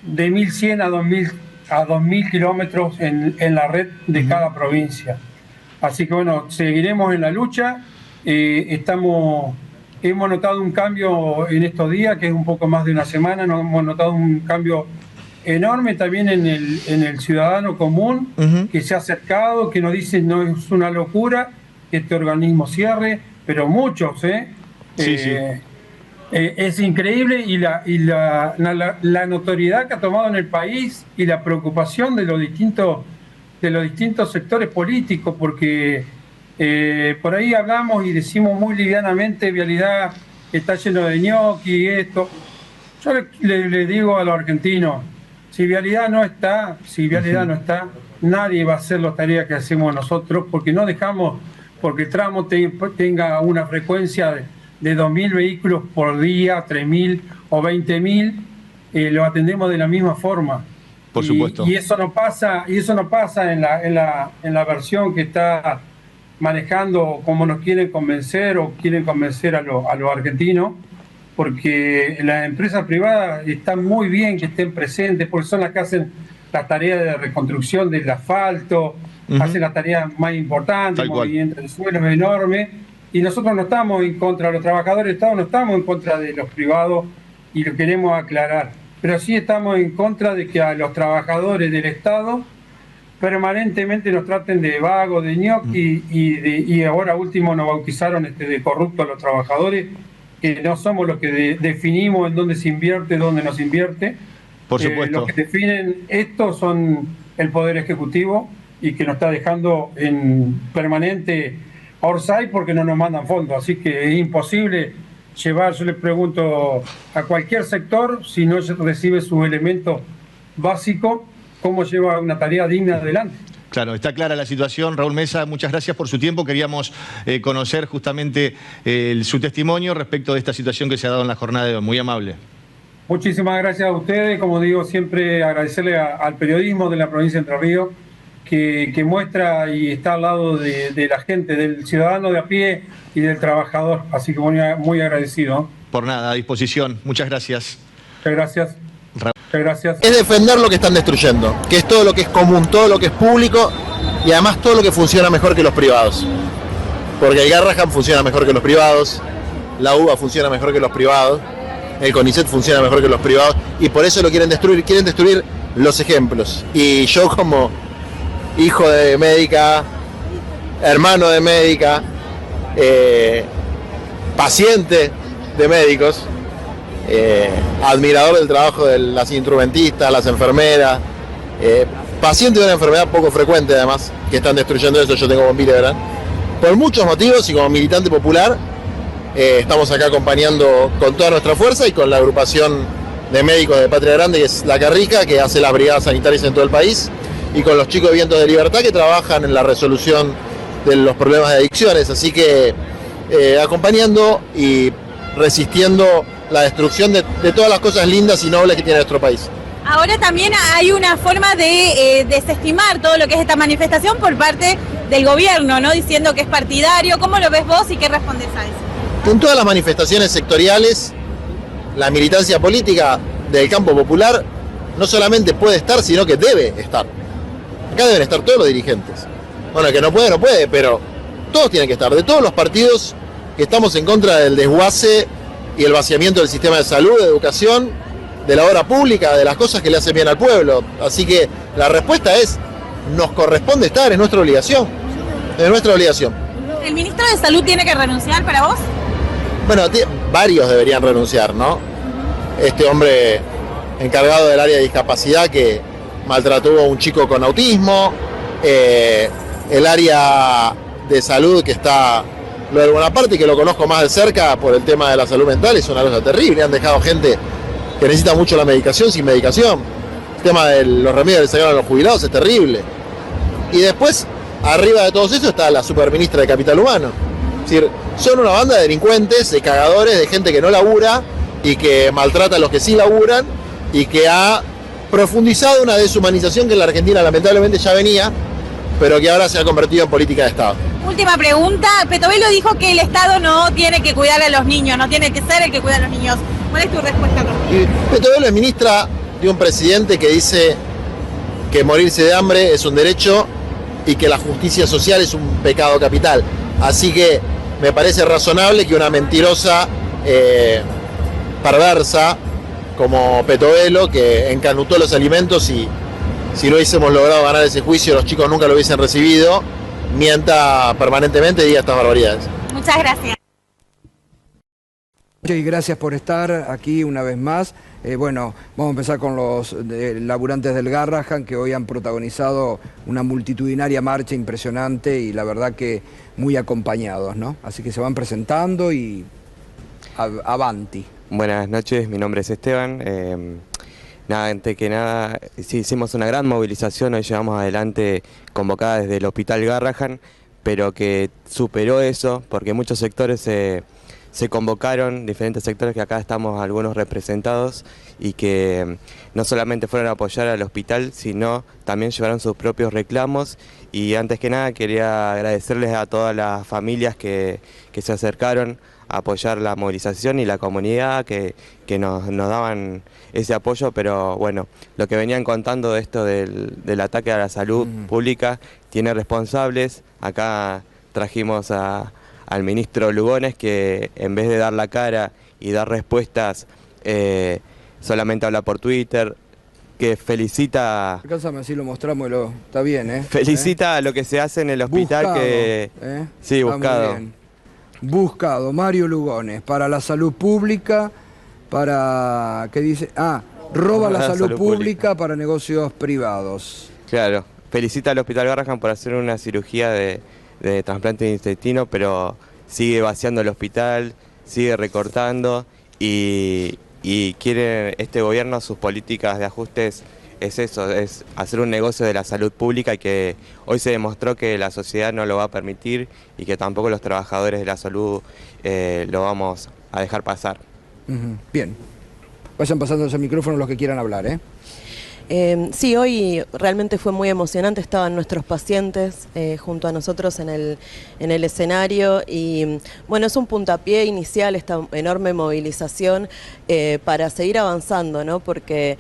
de 1.100 a 2.000 a 2.000 kilómetros en la red de cada provincia. Así que bueno, seguiremos en la lucha. Hemos notado un cambio en estos días, que es un poco más de una semana, hemos notado un cambio enorme también en el ciudadano común, que se ha acercado, que nos dice no es una locura que este organismo cierre, pero muchos, es increíble, y la notoriedad que ha tomado en el país y la preocupación de los distintos sectores políticos, porque por ahí hablamos y decimos muy livianamente, Vialidad está lleno de ñoqui y esto. Yo le digo a los argentinos, si Vialidad no está, nadie va a hacer las tareas que hacemos nosotros, porque no dejamos, porque el tramo tenga una frecuencia de 2.000 vehículos por día, 3.000 o 20.000, lo atendemos de la misma forma. Por supuesto. Y eso no pasa en la versión que está manejando, como nos quieren convencer o quieren convencer a los argentinos, porque las empresas privadas están muy bien que estén presentes, porque son las que hacen las tareas de reconstrucción del asfalto, hacen las tareas más importantes, el movimiento de suelo es enorme, y nosotros no estamos en contra de los trabajadores del Estado, no estamos en contra de los privados, y lo queremos aclarar, pero sí estamos en contra de que a los trabajadores del Estado permanentemente nos traten de vagos, de ñoqui, y ahora último nos bautizaron de corruptos a los trabajadores, que no somos los que definimos en dónde se invierte, dónde no se invierte. Por supuesto. Los que definen esto son el Poder Ejecutivo, y que nos está dejando en permanente orsay porque no nos mandan fondos. Así que es imposible llevar, yo le pregunto a cualquier sector, si no recibe sus elementos básicos, cómo lleva una tarea digna adelante. Claro, está clara la situación. Raúl Mesa, muchas gracias por su tiempo. Queríamos conocer justamente su testimonio respecto de esta situación que se ha dado en la jornada de hoy. Muy amable. Muchísimas gracias a ustedes. Como digo, siempre agradecerle al periodismo de la provincia de Entre Ríos, que muestra y está al lado de la gente, del ciudadano de a pie y del trabajador. Así que muy agradecido. Por nada, a disposición. Muchas gracias. Muchas gracias. Gracias. Es defender lo que están destruyendo, que es todo lo que es común, todo lo que es público, y además todo lo que funciona mejor que los privados. Porque el Garrahan funciona mejor que los privados, la UBA funciona mejor que los privados, el CONICET funciona mejor que los privados, y por eso lo quieren destruir los ejemplos. Y yo, como hijo de médica, hermano de médica, paciente de médicos, admirador del trabajo de las instrumentistas, las enfermeras, paciente de una enfermedad poco frecuente además, que están destruyendo eso. Yo tengo bombilla, ¿verdad? Por muchos motivos, y como militante popular, estamos acá acompañando con toda nuestra fuerza y con la agrupación de médicos de Patria Grande, que es La Carrica, que hace las brigadas sanitarias en todo el país, y con los chicos de Vientos de Libertad, que trabajan en la resolución de los problemas de adicciones. Así que acompañando y resistiendo la destrucción de todas las cosas lindas y nobles que tiene nuestro país. Ahora también hay una forma de desestimar todo lo que es esta manifestación por parte del gobierno, ¿no? Diciendo que es partidario. ¿Cómo lo ves vos y qué respondes a eso? En todas las manifestaciones sectoriales, la militancia política del campo popular no solamente puede estar, sino que debe estar. Acá deben estar todos los dirigentes. Bueno, el que no puede, pero todos tienen que estar. De todos los partidos que estamos en contra del desguace y el vaciamiento del sistema de salud, de educación, de la obra pública, de las cosas que le hacen bien al pueblo. Así que la respuesta es, nos corresponde estar, es nuestra obligación. Es nuestra obligación. ¿El ministro de Salud tiene que renunciar para vos? Bueno, varios deberían renunciar, ¿no? Este hombre encargado del área de discapacidad que maltrató a un chico con autismo, el área de salud que está lo de Bonaparte, que lo conozco más de cerca por el tema de la salud mental, es una cosa terrible. Han dejado gente que necesita mucho la medicación sin medicación. El tema de los remedios que le sacaron a los jubilados es terrible. Y después, arriba de todo eso, está la superministra de Capital Humano. Es decir, son una banda de delincuentes, de cagadores, de gente que no labura y que maltrata a los que sí laburan, y que ha profundizado una deshumanización que en la Argentina lamentablemente ya venía, pero que ahora se ha convertido en política de Estado. Última pregunta. Petovelo dijo que el Estado no tiene que cuidar a los niños, no tiene que ser el que cuida a los niños. ¿Cuál es tu respuesta? Petovelo es ministra de un presidente que dice que morirse de hambre es un derecho y que la justicia social es un pecado capital. Así que me parece razonable que una mentirosa perversa como Petovelo, que encanutó los alimentos y si no hubiésemos logrado ganar ese juicio los chicos nunca lo hubiesen recibido, mienta permanentemente y diga estas barbaridades. Muchas gracias. Y gracias por estar aquí una vez más. Bueno, vamos a empezar con los laburantes del Garrahan, que hoy han protagonizado una multitudinaria marcha impresionante y la verdad que muy acompañados, ¿no? Así que se van presentando y avanti. Buenas noches, mi nombre es Esteban. Antes que nada, sí, hicimos una gran movilización, hoy llevamos adelante convocada desde el Hospital Garrahan, pero que superó eso porque muchos sectores se convocaron, diferentes sectores que acá estamos algunos representados y que no solamente fueron a apoyar al hospital, sino también llevaron sus propios reclamos. Y antes que nada quería agradecerles a todas las familias que se acercaron a apoyar la movilización y la comunidad que nos daban ese apoyo, pero bueno, lo que venían contando de esto del ataque a la salud pública tiene responsables. Acá trajimos al ministro Lugones, que en vez de dar la cara y dar respuestas, solamente habla por Twitter, que felicita... Alcánzame, así lo mostramos, está bien, ¿eh? Felicita lo que se hace en el hospital, buscado, que... Sí, está buscado. Buscado, Mario Lugones, para la salud pública, para... ¿qué dice? Roba la salud pública para negocios privados. Claro, felicita al Hospital Garrahan por hacer una cirugía de trasplante de intestino, pero sigue vaciando el hospital, sigue recortando y quiere este gobierno, sus políticas de ajustes es eso, es hacer un negocio de la salud pública, y que hoy se demostró que la sociedad no lo va a permitir y que tampoco los trabajadores de la salud lo vamos a dejar pasar. Bien, vayan pasando ese micrófono los que quieran hablar, ¿eh? Sí, hoy realmente fue muy emocionante, estaban nuestros pacientes junto a nosotros en el escenario y bueno, es un puntapié inicial esta enorme movilización para seguir avanzando, ¿no? Porque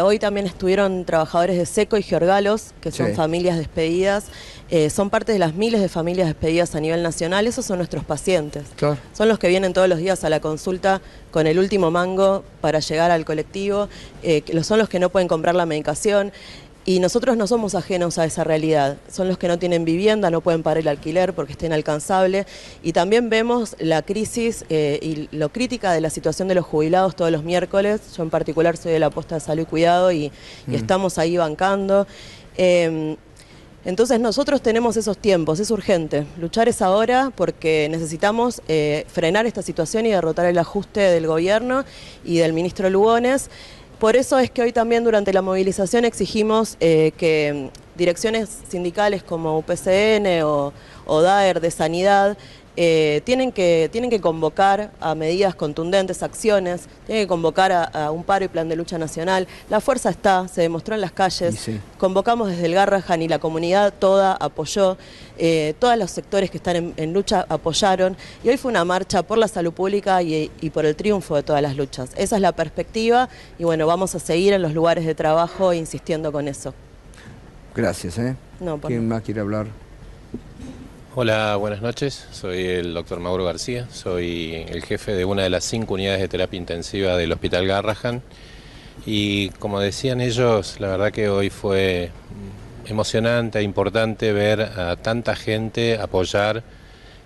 hoy también estuvieron trabajadores de Seco y Georgalos, que son familias despedidas, son parte de las miles de familias despedidas a nivel nacional. Esos son nuestros pacientes. Claro. Son los que vienen todos los días a la consulta con el último mango para llegar al colectivo, son los que no pueden comprar la medicación. Y nosotros no somos ajenos a esa realidad. Son los que no tienen vivienda, no pueden pagar el alquiler porque está inalcanzable. Y también vemos la crisis y lo crítica de la situación de los jubilados todos los miércoles. Yo en particular soy de la posta de salud y cuidado y estamos ahí bancando. Entonces nosotros tenemos esos tiempos, es urgente. Luchar es ahora porque necesitamos frenar esta situación y derrotar el ajuste del gobierno y del ministro Lugones. Por eso es que hoy también durante la movilización exigimos que direcciones sindicales como UPCN o DAER de Sanidad tienen que convocar a medidas contundentes, acciones, tienen que convocar a un paro y plan de lucha nacional. La fuerza está, se demostró en las calles, convocamos desde el Garrahan y la comunidad toda apoyó, todos los sectores que están en lucha apoyaron y hoy fue una marcha por la salud pública y por el triunfo de todas las luchas. Esa es la perspectiva y bueno, vamos a seguir en los lugares de trabajo insistiendo con eso. Gracias, ¿Quién más quiere hablar? Hola, buenas noches. Soy el doctor Mauro García. Soy el jefe de una de las 5 unidades de terapia intensiva del Hospital Garrahan. Y como decían ellos, la verdad que hoy fue emocionante e importante ver a tanta gente apoyar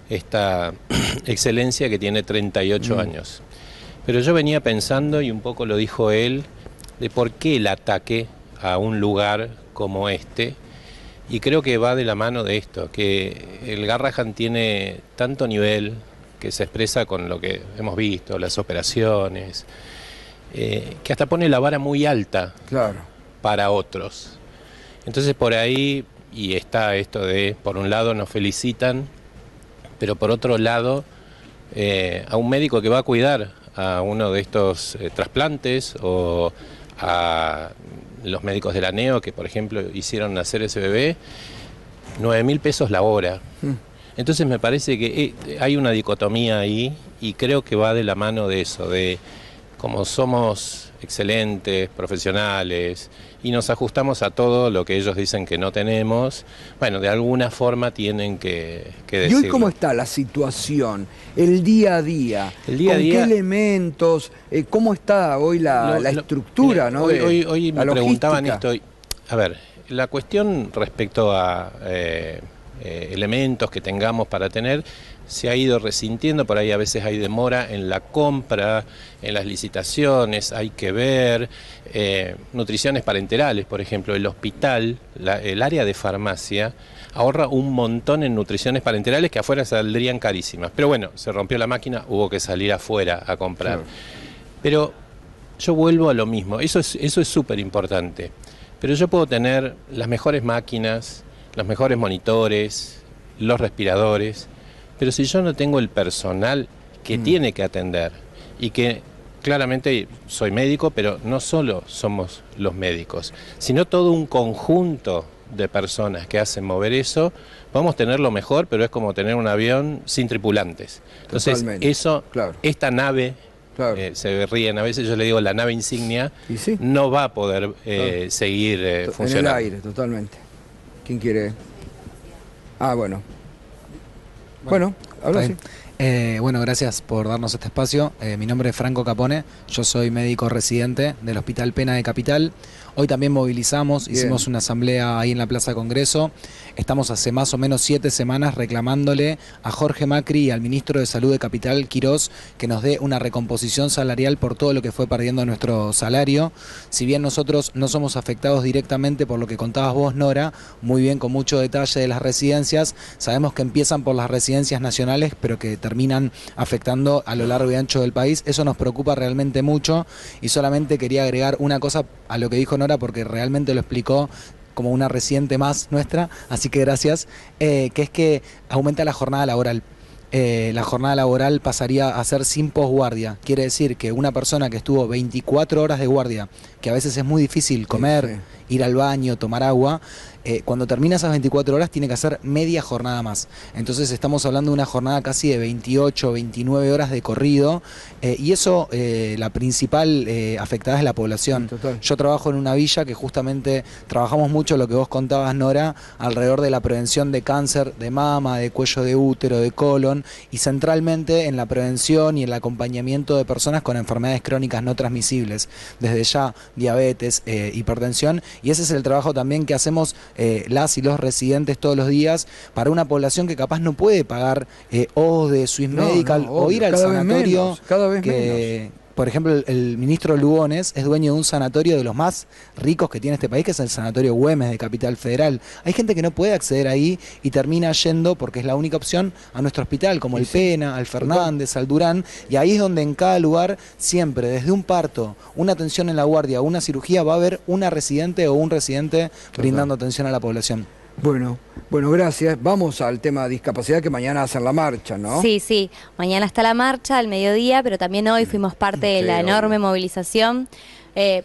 esta excelencia que tiene 38 años. Pero yo venía pensando, y un poco lo dijo él, de por qué el ataque a un lugar como este. Y creo que va de la mano de esto, que el Garrahan tiene tanto nivel que se expresa con lo que hemos visto, las operaciones, que hasta pone la vara muy alta para otros. Entonces por ahí, y está esto de, por un lado nos felicitan, pero por otro lado, a un médico que va a cuidar a uno de estos trasplantes o a los médicos de la NEO que por ejemplo hicieron nacer ese bebé, 9.000 pesos la hora. Entonces me parece que hay una dicotomía ahí y creo que va de la mano de eso, de como somos excelentes, profesionales, y nos ajustamos a todo lo que ellos dicen que no tenemos, bueno, de alguna forma tienen que decirlo. ¿Y hoy cómo está la situación? El día a día. ¿Con qué elementos? ¿Cómo está hoy la estructura? Mira, ¿no? Hoy me preguntaban logística. esto. A ver, la cuestión respecto a elementos que tengamos para tener se ha ido resintiendo, por ahí a veces hay demora en la compra, en las licitaciones, hay que ver nutriciones parenterales, por ejemplo, el hospital, el área de farmacia ahorra un montón en nutriciones parenterales que afuera saldrían carísimas, pero bueno, se rompió la máquina, hubo que salir afuera a comprar. Claro. Pero yo vuelvo a lo mismo, eso es súper importante, pero yo puedo tener las mejores máquinas, los mejores monitores, los respiradores, pero si yo no tengo el personal que tiene que atender, y que claramente soy médico, pero no solo somos los médicos, sino todo un conjunto de personas que hacen mover eso, vamos a tener lo mejor, pero es como tener un avión sin tripulantes. Entonces, totalmente. Eso, claro. Esta nave, claro. Se ríen a veces, yo le digo la nave insignia, sí. No va a poder seguir funcionando. En el aire, totalmente. ¿Quién quiere? Ah, bueno. Bueno, habla así. Bueno, gracias por darnos este espacio. Mi nombre es Franco Capone, yo soy médico residente del Hospital Pena de Capital. Hoy también movilizamos, hicimos una asamblea ahí en la Plaza Congreso. Estamos hace más o menos 7 semanas reclamándole a Jorge Macri y al ministro de Salud de Capital, Quirós, que nos dé una recomposición salarial por todo lo que fue perdiendo nuestro salario. Si bien nosotros no somos afectados directamente por lo que contabas vos, Nora, muy bien, con mucho detalle de las residencias, sabemos que empiezan por las residencias nacionales, pero que terminan afectando a lo largo y ancho del país. Eso nos preocupa realmente mucho, y solamente quería agregar una cosa a lo que dijo Nora, porque realmente lo explicó como una residente más nuestra, así que gracias, que es que aumenta la jornada laboral. La jornada laboral pasaría a ser sin posguardia. Quiere decir que una persona que estuvo 24 horas de guardia, que a veces es muy difícil comer, ir al baño, tomar agua, cuando termina esas 24 horas tiene que hacer media jornada más. Entonces estamos hablando de una jornada casi de 28, 29 horas de corrido, y eso, la principal afectada es la población. Total. Yo trabajo en una villa que justamente trabajamos mucho lo que vos contabas, Nora, alrededor de la prevención de cáncer de mama, de cuello de útero, de colon, y centralmente en la prevención y el acompañamiento de personas con enfermedades crónicas no transmisibles, desde ya diabetes, hipertensión, y ese es el trabajo también que hacemos las y los residentes todos los días para una población que capaz no puede pagar o de Swiss Medical o ir al sanatorio. Cada vez menos. Por ejemplo, el ministro Lugones es dueño de un sanatorio de los más ricos que tiene este país, que es el Sanatorio Güemes de Capital Federal. Hay gente que no puede acceder ahí y termina yendo, porque es la única opción, a nuestro hospital, como el Pena, al Fernández, al Durán, y ahí es donde en cada lugar, siempre, desde un parto, una atención en la guardia, una cirugía, va a haber una residente o un residente brindando atención a la población. Bueno, gracias. Vamos al tema de discapacidad, que mañana hacen la marcha, ¿no? Sí, mañana está la marcha al mediodía, pero también hoy fuimos parte de la enorme movilización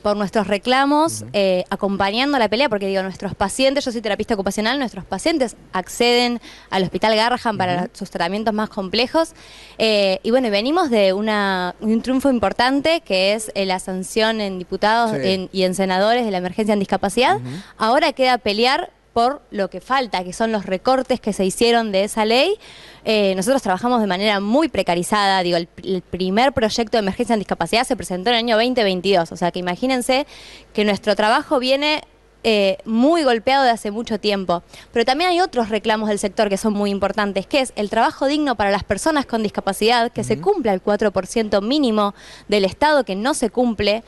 por nuestros reclamos, acompañando la pelea, porque digo, nuestros pacientes, yo soy terapista ocupacional, nuestros pacientes acceden al Hospital Garrahan para sus tratamientos más complejos, y bueno, venimos de un triunfo importante, que es la sanción en diputados y en senadores de la emergencia en discapacidad. Ahora queda pelear por lo que falta, que son los recortes que se hicieron de esa ley. Nosotros trabajamos de manera muy precarizada, digo, el primer proyecto de emergencia en discapacidad se presentó en el año 2022, o sea que imagínense que nuestro trabajo viene muy golpeado de hace mucho tiempo. Pero también hay otros reclamos del sector que son muy importantes, que es el trabajo digno para las personas con discapacidad, que se cumpla el 4% mínimo del Estado, que no se cumple.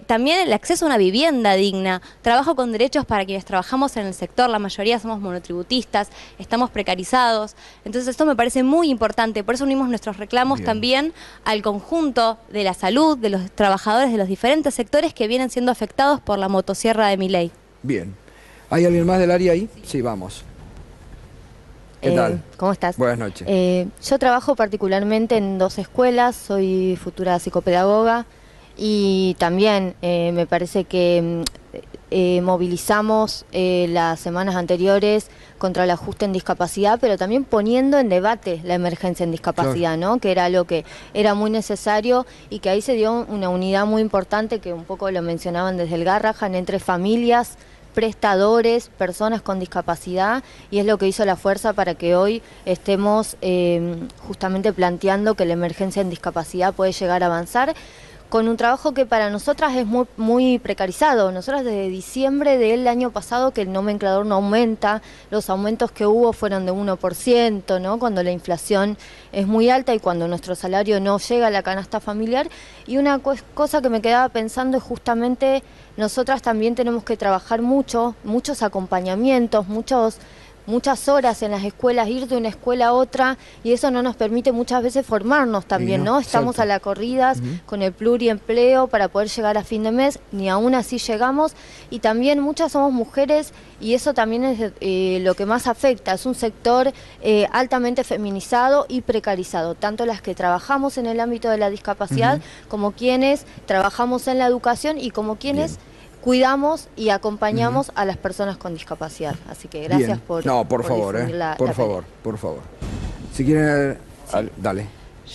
También el acceso a una vivienda digna, trabajo con derechos para quienes trabajamos en el sector, la mayoría somos monotributistas, estamos precarizados. Entonces esto me parece muy importante, por eso unimos nuestros reclamos también al conjunto de la salud, de los trabajadores de los diferentes sectores que vienen siendo afectados por la motosierra de Milei. Bien. ¿Hay alguien más del área ahí? Sí, vamos. ¿Qué tal? ¿Cómo estás? Buenas noches. Yo trabajo particularmente en 2 escuelas, soy futura psicopedagoga y también me parece que movilizamos las semanas anteriores contra el ajuste en discapacidad, pero también poniendo en debate la emergencia en discapacidad, ¿no? Que era algo que era muy necesario y que ahí se dio una unidad muy importante, que un poco lo mencionaban desde el Garrahan, entre familias, prestadores, personas con discapacidad, y es lo que hizo la fuerza para que hoy estemos justamente planteando que la emergencia en discapacidad puede llegar a avanzar, con un trabajo que para nosotras es muy precarizado. Nosotras desde diciembre del año pasado que el nomenclador no aumenta, los aumentos que hubo fueron de 1%, ¿no? Cuando la inflación es muy alta y cuando nuestro salario no llega a la canasta familiar. Y una cosa que me quedaba pensando es justamente nosotras también tenemos que trabajar muchos acompañamientos, muchas horas en las escuelas, ir de una escuela a otra, y eso no nos permite muchas veces formarnos también, ¿no? Estamos a la corridas con el pluriempleo para poder llegar a fin de mes, ni aún así llegamos, y también muchas somos mujeres, y eso también es lo que más afecta, es un sector altamente feminizado y precarizado, tanto las que trabajamos en el ámbito de la discapacidad, como quienes trabajamos en la educación y como quienes cuidamos y acompañamos a las personas con discapacidad. Así que gracias por favor, difundir la por favor. Si quieren, dale.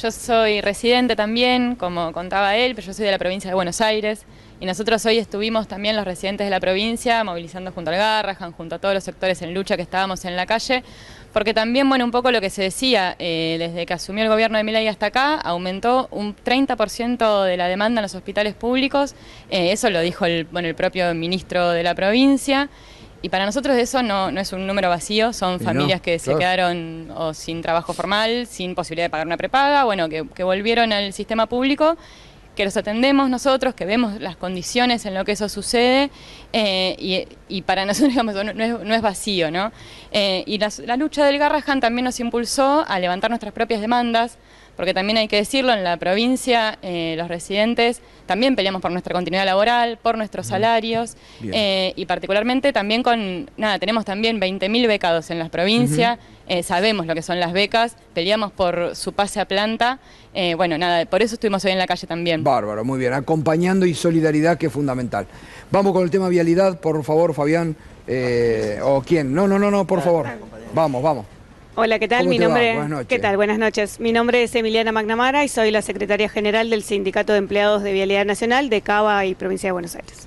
Yo soy residente también, como contaba él, pero yo soy de la provincia de Buenos Aires. Y nosotros hoy estuvimos también los residentes de la provincia movilizando junto al Garrahan, junto a todos los sectores en lucha que estábamos en la calle, porque también, bueno, un poco lo que se decía, desde que asumió el gobierno de Milei hasta acá, aumentó un 30% de la demanda en los hospitales públicos, eso lo dijo el propio ministro de la provincia, y para nosotros eso no es un número vacío, son familias que se quedaron sin trabajo formal, sin posibilidad de pagar una prepaga, bueno, que volvieron al sistema público, que los atendemos nosotros, que vemos las condiciones en lo que eso sucede, y para nosotros, digamos, no es vacío, ¿no? Y la lucha del Garrahan también nos impulsó a levantar nuestras propias demandas, porque también hay que decirlo, en la provincia los residentes también peleamos por nuestra continuidad laboral, por nuestros salarios, y particularmente también tenemos también 20.000 becados en la provincia, sabemos lo que son las becas, peleamos por su pase a planta, por eso estuvimos hoy en la calle también. Bárbaro, muy bien, acompañando y solidaridad, que es fundamental. Vamos con el tema vialidad, por favor, Fabián, o quién, no, por favor, vamos. Hola, ¿qué tal? ¿Cómo Mi te va? nombre, Buenas noches. ¿qué tal? Buenas noches. Mi nombre es Emiliana McNamara y soy la secretaria general del Sindicato de Empleados de Vialidad Nacional de Cava y Provincia de Buenos Aires.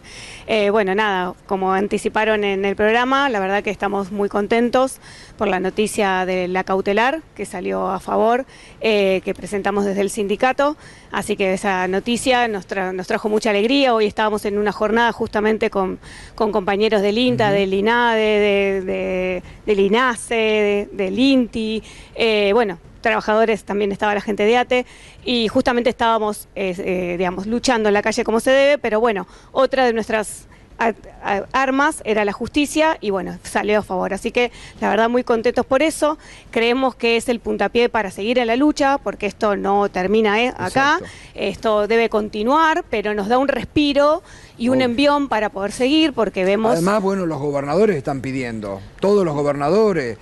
Como anticiparon en el programa, la verdad que estamos muy contentos por la noticia de la cautelar que salió a favor, que presentamos desde el sindicato, así que esa noticia nos trajo mucha alegría. Hoy estábamos en una jornada justamente con compañeros del INTA, del INADE, del INASE, del INTI, trabajadores, también estaba la gente de ATE, y justamente estábamos, luchando en la calle como se debe, pero bueno, otra de nuestras armas era la justicia y salió a favor. Así que la verdad muy contentos por eso. Creemos que es el puntapié para seguir en la lucha, porque esto no termina acá. Exacto. Esto debe continuar, pero nos da un respiro y un envión para poder seguir, porque vemos... Además, los gobernadores están pidiendo, todos los gobernadores,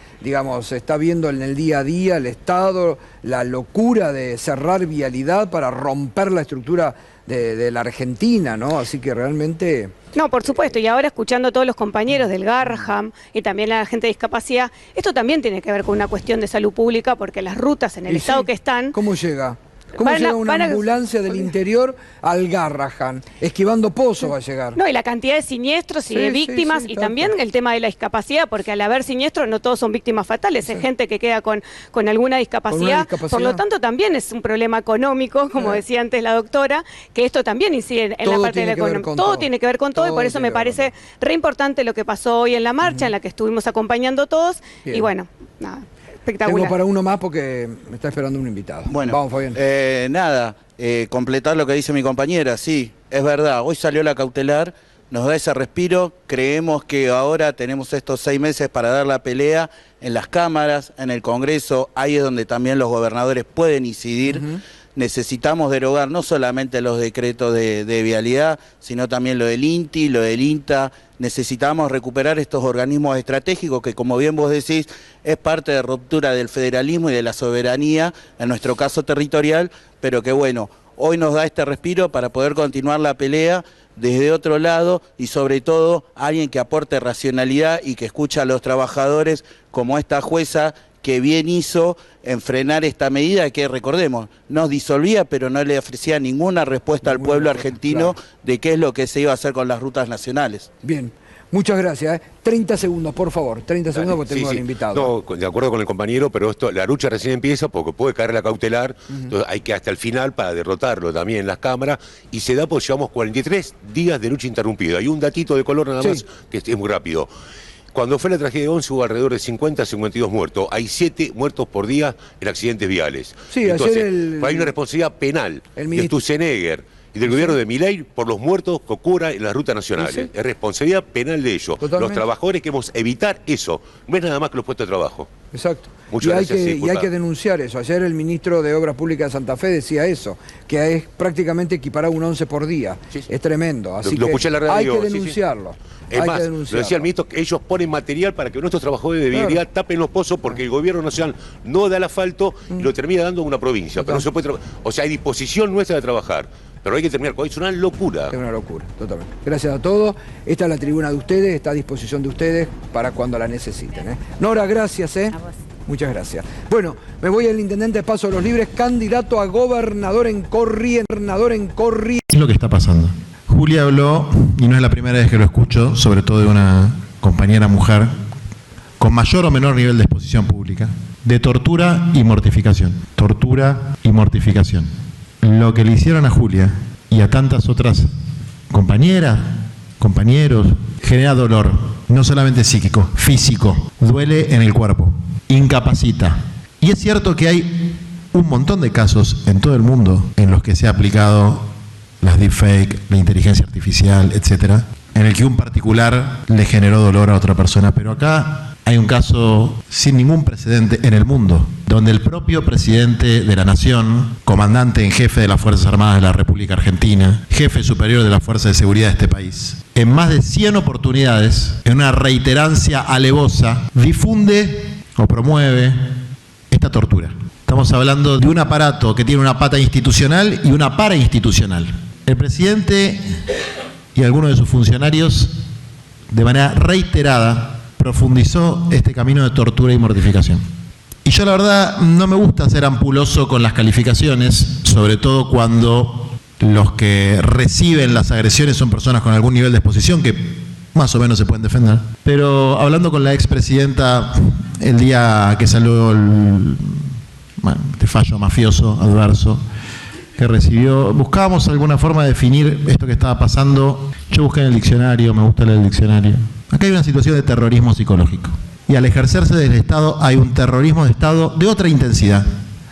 se está viendo en el día a día el Estado, la locura de cerrar vialidad para romper la estructura de la Argentina, ¿no? Así que realmente... No, por supuesto, y ahora escuchando a todos los compañeros del Garrahan y también a la gente de discapacidad, esto también tiene que ver con una cuestión de salud pública, porque las rutas en el estado que están... ¿Cómo llega? ¿Cómo llega una ambulancia del interior al Garrahan? Esquivando pozos va a llegar. No, y la cantidad de siniestros y de víctimas, y también el tema de la discapacidad, porque al haber siniestros no todos son víctimas fatales, es gente que queda con alguna discapacidad. Por lo tanto también es un problema económico, como decía antes la doctora, que esto también incide en la parte de la economía. Todo tiene que ver con todo, y por eso me parece re importante lo que pasó hoy en la marcha, en la que estuvimos acompañando todos, y nada. Espectacular. Tengo para uno más porque me está esperando un invitado. Bueno, vamos, Fabián. Completar lo que dice mi compañera, sí, es verdad, hoy salió la cautelar, nos da ese respiro, creemos que ahora tenemos estos 6 meses para dar la pelea en las cámaras, en el Congreso, ahí es donde también los gobernadores pueden incidir. Necesitamos derogar no solamente los decretos de vialidad, sino también lo del INTI, lo del INTA. Necesitamos recuperar estos organismos estratégicos que, como bien vos decís, es parte de ruptura del federalismo y de la soberanía, en nuestro caso territorial, pero que hoy nos da este respiro para poder continuar la pelea. desde otro lado y sobre todo alguien que aporte racionalidad y que escucha a los trabajadores, como esta jueza que bien hizo en frenar esta medida que, recordemos, nos disolvía pero no le ofrecía ninguna respuesta al pueblo argentino de qué es lo que se iba a hacer con las rutas nacionales. Bien. Muchas gracias. 30 segundos, por favor. 30 segundos porque tengo al invitado. No, de acuerdo con el compañero, pero la lucha recién empieza porque puede caer la cautelar, entonces hay que hasta el final para derrotarlo también en las cámaras, y se da porque llevamos 43 días de lucha interrumpida. Hay un datito de color nada más que es muy rápido. Cuando fue la tragedia de Once hubo alrededor de 50 a 52 muertos. Hay 7 muertos por día en accidentes viales. Sí, entonces, hay una responsabilidad penal de Sturzenegger y del gobierno de Milei por los muertos que ocurran en las rutas nacionales. ¿Sí? Es responsabilidad penal de ellos. Totalmente. Los trabajadores queremos evitar eso. No es nada más que los puestos de trabajo. Exacto. Muchas gracias. Y hay que denunciar eso. Ayer el ministro de Obras Públicas de Santa Fe decía eso, que es prácticamente equiparado un 11 por día. Sí. Es tremendo. Así lo escuché en la radio, hay que denunciarlo. Es más, lo decía el ministro, que ellos ponen material para que nuestros trabajadores de vialidad tapen los pozos porque el gobierno nacional no da el asfalto y lo termina dando a una provincia. Pero no se puede o sea, hay disposición nuestra de trabajar. Pero hay que terminar con eso, es una locura. Es una locura, totalmente. Gracias a todos. Esta es la tribuna de ustedes, está a disposición de ustedes para cuando la necesiten. Nora, gracias. Muchas gracias. Bueno, me voy al intendente Paso de los Libres, candidato a gobernador en Corrientes. ¿Qué es lo que está pasando? Julia habló, y no es la primera vez que lo escucho, sobre todo de una compañera mujer, con mayor o menor nivel de exposición pública, de tortura y mortificación. Tortura y mortificación. Lo que le hicieron a Julia y a tantas otras compañeras, compañeros, genera dolor, no solamente psíquico, físico, duele en el cuerpo, incapacita. Y es cierto que hay un montón de casos en todo el mundo en los que se ha aplicado las deepfake, la inteligencia artificial, etcétera, en el que un particular le generó dolor a otra persona, pero acá hay un caso sin ningún precedente en el mundo, donde el propio presidente de la Nación, comandante en jefe de las Fuerzas Armadas de la República Argentina, jefe superior de las Fuerzas de Seguridad de este país, en más de 100 oportunidades, en una reiterancia alevosa, difunde o promueve esta tortura. Estamos hablando de un aparato que tiene una pata institucional y una parainstitucional. El presidente y algunos de sus funcionarios, de manera reiterada, profundizó este camino de tortura y mortificación. Y yo la verdad no me gusta ser ampuloso con las calificaciones, sobre todo cuando los que reciben las agresiones son personas con algún nivel de exposición que más o menos se pueden defender. Pero hablando con la expresidenta el día que salió este fallo mafioso adverso que recibió, buscábamos alguna forma de definir esto que estaba pasando. Yo busqué en el diccionario, me gusta leer el diccionario. Acá hay una situación de terrorismo psicológico. Y al ejercerse del Estado hay un terrorismo de Estado de otra intensidad,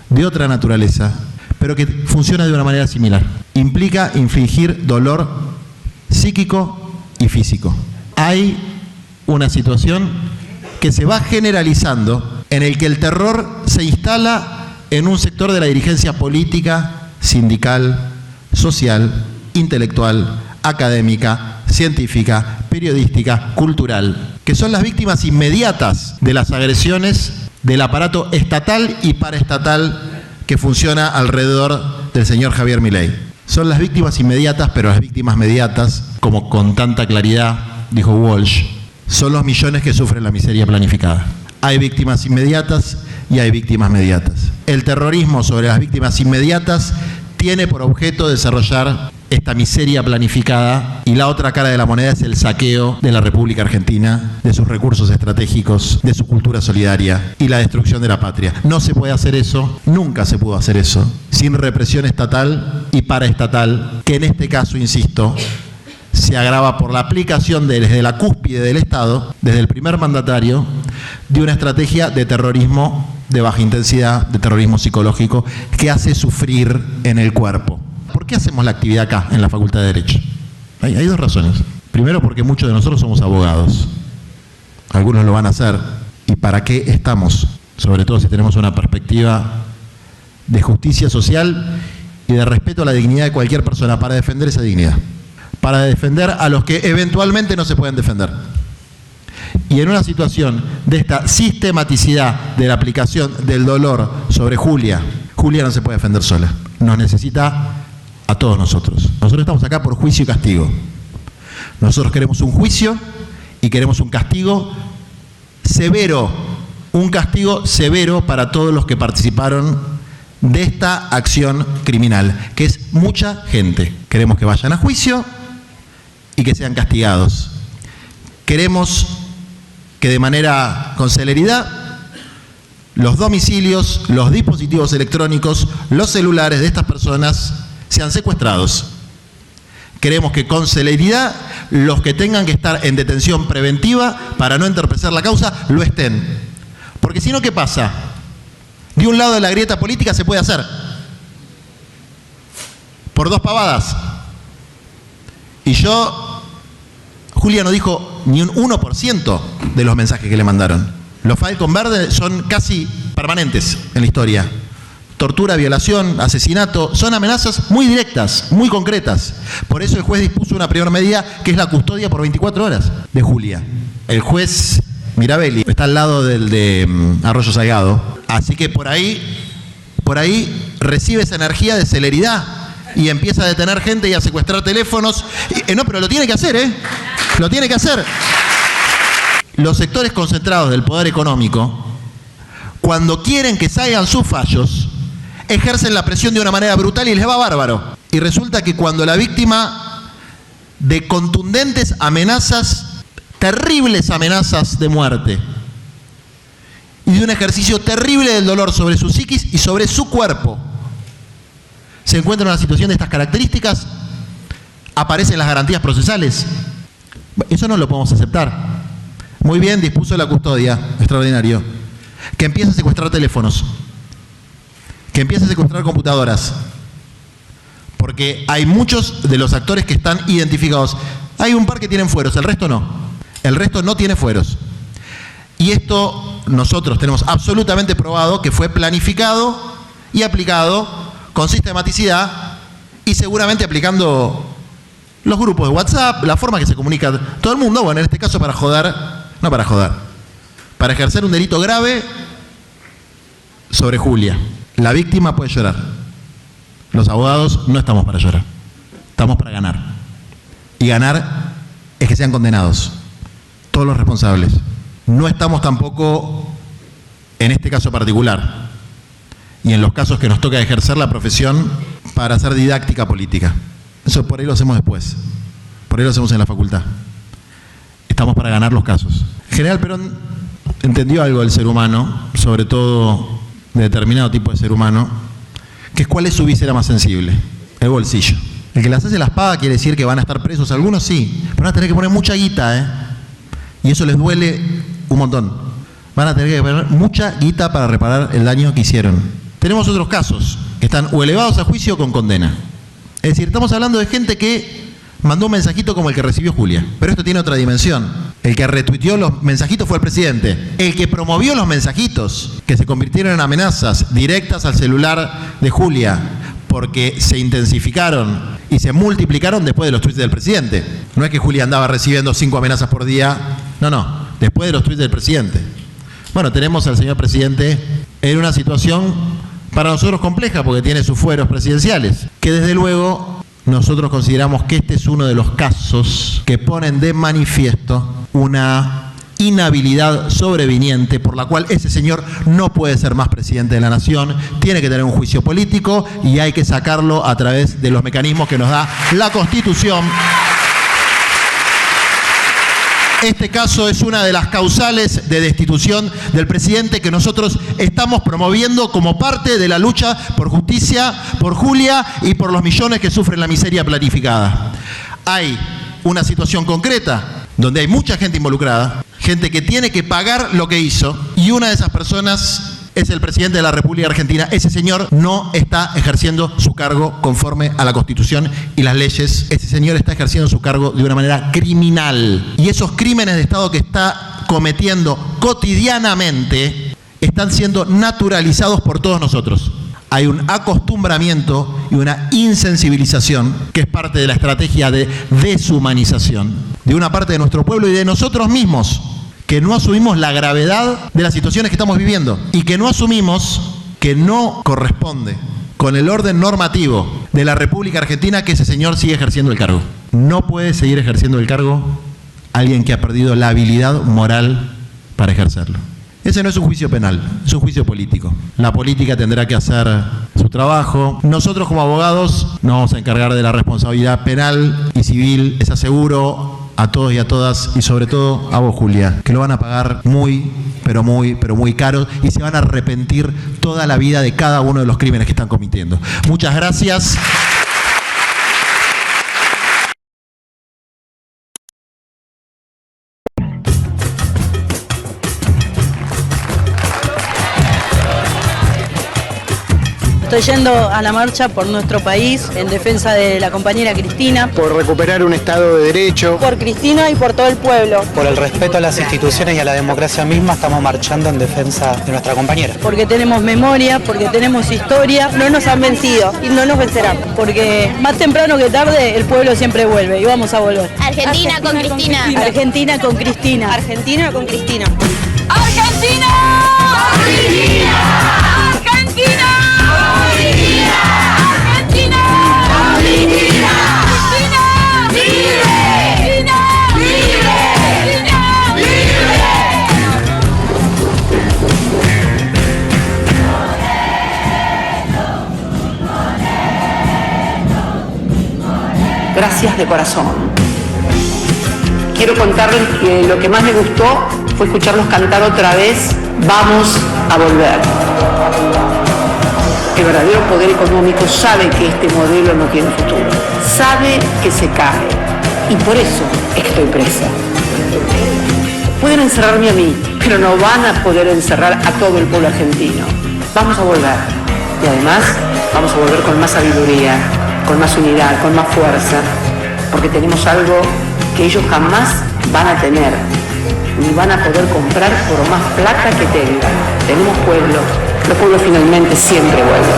de otra naturaleza, pero que funciona de una manera similar. Implica infligir dolor psíquico y físico. Hay una situación que se va generalizando en el que el terror se instala en un sector de la dirigencia política, sindical, social, intelectual, académica, científica, periodística, cultural, que son las víctimas inmediatas de las agresiones del aparato estatal y paraestatal que funciona alrededor del señor Javier Milei. Son las víctimas inmediatas, pero las víctimas mediatas, como con tanta claridad dijo Walsh, son los millones que sufren la miseria planificada. Hay víctimas inmediatas y hay víctimas mediatas. El terrorismo sobre las víctimas inmediatas tiene por objeto desarrollar esta miseria planificada, y la otra cara de la moneda es el saqueo de la República Argentina, de sus recursos estratégicos, de su cultura solidaria y la destrucción de la patria. No se puede hacer eso, nunca se pudo hacer eso, sin represión estatal y paraestatal, que en este caso, insisto, se agrava por la aplicación desde la cúspide del Estado, desde el primer mandatario, de una estrategia de terrorismo de baja intensidad, de terrorismo psicológico, que hace sufrir en el cuerpo. ¿Por qué hacemos la actividad acá, en la Facultad de Derecho? Hay dos razones. Primero, porque muchos de nosotros somos abogados. Algunos lo van a hacer. ¿Y para qué estamos? Sobre todo si tenemos una perspectiva de justicia social y de respeto a la dignidad de cualquier persona, para defender esa dignidad. Para defender a los que eventualmente no se pueden defender. Y en una situación de esta sistematicidad de la aplicación del dolor sobre Julia, Julia no se puede defender sola. Nos necesita a todos nosotros. Nosotros estamos acá por juicio y castigo. Nosotros queremos un juicio y queremos un castigo severo, para todos los que participaron de esta acción criminal, que es mucha gente. Queremos que vayan a juicio y que sean castigados. Queremos que de manera con celeridad los domicilios, los dispositivos electrónicos, los celulares de estas personas sean secuestrados. Queremos que con celeridad los que tengan que estar en detención preventiva para no entorpecer la causa lo estén. Porque si no, ¿qué pasa? De un lado de la grieta política se puede hacer por 2 pavadas. Y Julia no dijo ni un 1% de los mensajes que le mandaron. Los Falcon Verde son casi permanentes en la historia. Tortura, violación, asesinato, son amenazas muy directas, muy concretas. Por eso el juez dispuso una primera medida, que es la custodia por 24 horas de Julia. El juez Mirabelli está al lado del de Arroyo Salgado, así que por ahí recibe esa energía de celeridad y empieza a detener gente y a secuestrar teléfonos. No, pero lo tiene que hacer, Lo tiene que hacer. Los sectores concentrados del poder económico, cuando quieren que salgan sus fallos, ejercen la presión de una manera brutal y les va bárbaro. Y resulta que cuando la víctima de contundentes amenazas, terribles amenazas de muerte, y de un ejercicio terrible del dolor sobre su psiquis y sobre su cuerpo, se encuentra en una situación de estas características, aparecen las garantías procesales. Eso no lo podemos aceptar. Muy bien, dispuso la custodia, extraordinario. Que empiece a secuestrar teléfonos, que empiece a secuestrar computadoras, porque hay muchos de los actores que están identificados. Hay un par que tienen fueros, el resto no. El resto no tiene fueros. Y esto nosotros tenemos absolutamente probado que fue planificado y aplicado con sistematicidad y seguramente aplicando los grupos de WhatsApp, la forma que se comunica todo el mundo, bueno, en este caso para ejercer un delito grave sobre Julia. La víctima puede llorar. Los abogados no estamos para llorar. Estamos para ganar. Y ganar es que sean condenados todos los responsables. No estamos tampoco, en este caso particular, y en los casos que nos toca ejercer la profesión, para hacer didáctica política. Eso por ahí lo hacemos después. Por ahí lo hacemos en la facultad. Estamos para ganar los casos. El general Perón entendió algo del ser humano, sobre todo de determinado tipo de ser humano, que es cuál es su víscera más sensible: el bolsillo. El que las hace la espada quiere decir que van a estar presos, algunos sí, pero van a tener que poner mucha guita, y eso les duele un montón. Van a tener que poner mucha guita para reparar el daño que hicieron. Tenemos otros casos que están o elevados a juicio o con condena. Es decir, estamos hablando de gente que mandó un mensajito como el que recibió Julia, pero esto tiene otra dimensión. El que retuiteó los mensajitos fue el presidente. El que promovió los mensajitos, que se convirtieron en amenazas directas al celular de Julia, porque se intensificaron y se multiplicaron después de los tweets del presidente. No es que Julia andaba recibiendo 5 amenazas por día, no, después de los tweets del presidente. Bueno, tenemos al señor presidente en una situación para nosotros compleja, porque tiene sus fueros presidenciales, que desde luego nosotros consideramos que este es uno de los casos que ponen de manifiesto una inhabilidad sobreviniente por la cual ese señor no puede ser más presidente de la nación, tiene que tener un juicio político y hay que sacarlo a través de los mecanismos que nos da la Constitución. Este caso es una de las causales de destitución del presidente que nosotros estamos promoviendo como parte de la lucha por justicia, por Julia y por los millones que sufren la miseria planificada. Hay una situación concreta donde hay mucha gente involucrada, gente que tiene que pagar lo que hizo, y una de esas personas es el presidente de la República Argentina. Ese señor no está ejerciendo su cargo conforme a la Constitución y las leyes. Ese señor está ejerciendo su cargo de una manera criminal. Y esos crímenes de Estado que está cometiendo cotidianamente están siendo naturalizados por todos nosotros. Hay un acostumbramiento y una insensibilización que es parte de la estrategia de deshumanización de una parte de nuestro pueblo y de nosotros mismos, que no asumimos la gravedad de las situaciones que estamos viviendo y que no asumimos que no corresponde con el orden normativo de la República Argentina que ese señor sigue ejerciendo el cargo. No puede seguir ejerciendo el cargo alguien que ha perdido la habilidad moral para ejercerlo. Ese no es un juicio penal, es un juicio político. La política tendrá que hacer su trabajo. Nosotros como abogados nos vamos a encargar de la responsabilidad penal y civil. Les aseguro a todos y a todas, y sobre todo a vos, Julia, que lo van a pagar muy, pero muy caro, y se van a arrepentir toda la vida de cada uno de los crímenes que están cometiendo. Muchas gracias. Estoy yendo a la marcha por nuestro país en defensa de la compañera Cristina. Por recuperar un Estado de Derecho. Por Cristina y por todo el pueblo. Por el respeto a las instituciones y a la democracia misma estamos marchando en defensa de nuestra compañera. Porque tenemos memoria, porque tenemos historia. No nos han vencido y no nos vencerán. Porque más temprano que tarde el pueblo siempre vuelve y vamos a volver. Argentina con Cristina. Argentina con Cristina. Argentina con Cristina. ¡Argentina! ¡Argentina! ¡Argentina! Gracias de corazón. Quiero contarles que lo que más me gustó fue escucharlos cantar otra vez Vamos a volver. El verdadero poder económico sabe que este modelo no tiene futuro. Sabe que se cae. Y por eso es que estoy presa. Pueden encerrarme a mí, pero no van a poder encerrar a todo el pueblo argentino. Vamos a volver. Y además, vamos a volver con más sabiduría, con más unidad, con más fuerza. Porque tenemos algo que ellos jamás van a tener. Ni van a poder comprar por más plata que tengan. Tenemos pueblo. Los pueblos finalmente siempre vuelven.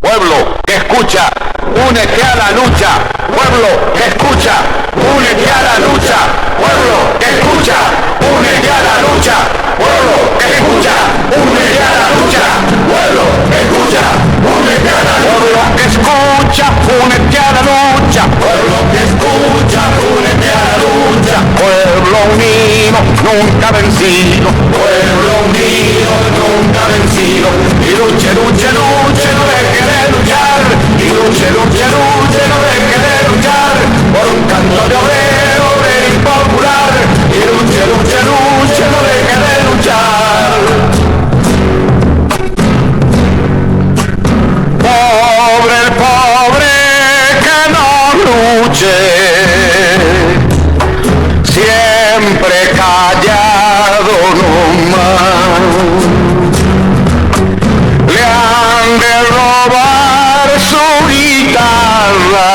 Pueblo que escucha, únete a la lucha. Pueblo que escucha, únete a la lucha. Pueblo que escucha, únete a la lucha. Pueblo que escucha, únete a la lucha. Pueblo que escucha, únete a la lucha. Pueblo que escucha, únete a la lucha. Pueblo que escucha, únete a la lucha. Pueblo unido, nunca vencido. Pueblo unido, nunca vencido. Y luche, luche, luche, no deje de luchar. Y luche, luche, luche, no deje de luchar. Por un canto de obrero, obrero y popular. Y luche, luche, luche, no deje de luchar. Pobre el pobre que no luche, siempre callado nomás. Le han de robar su guitarra,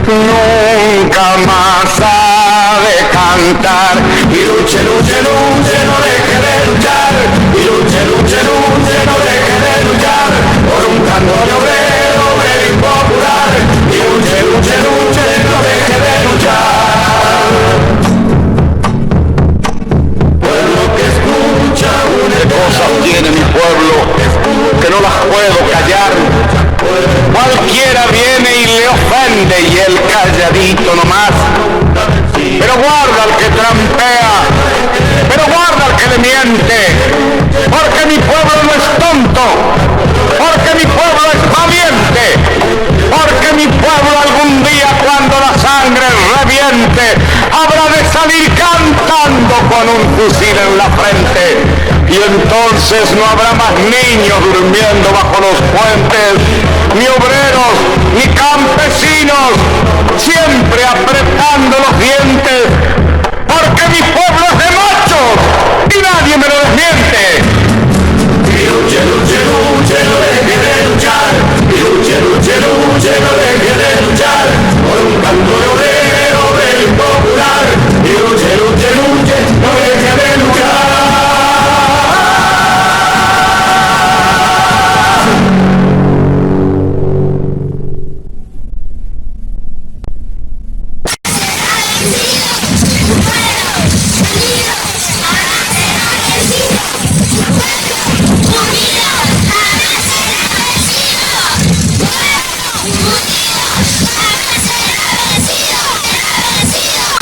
nunca más ha de cantar. Y luche, luche, luche, no deje de luchar. Y luche, luche, luche, no deje de luchar. Por un canto de obrero, obrero y popular. Y luche, luche, luche, no deje de luchar. Pueblo que escucha, une cosas tiene mi pueblo que no las puedo callar. Cualquiera viene y le ofende y el calladito nomás. Pero guarda al que trampea, pero guarda al que le miente, porque mi pueblo no es tonto, porque mi pueblo es valiente, porque mi pueblo algún día cuando la sangre reviente habrá de salir cantando con un fusil en la frente. Y entonces no habrá más niños durmiendo bajo los puentes, ni obreros, ni campesinos, siempre apretando los dientes, porque mi pueblo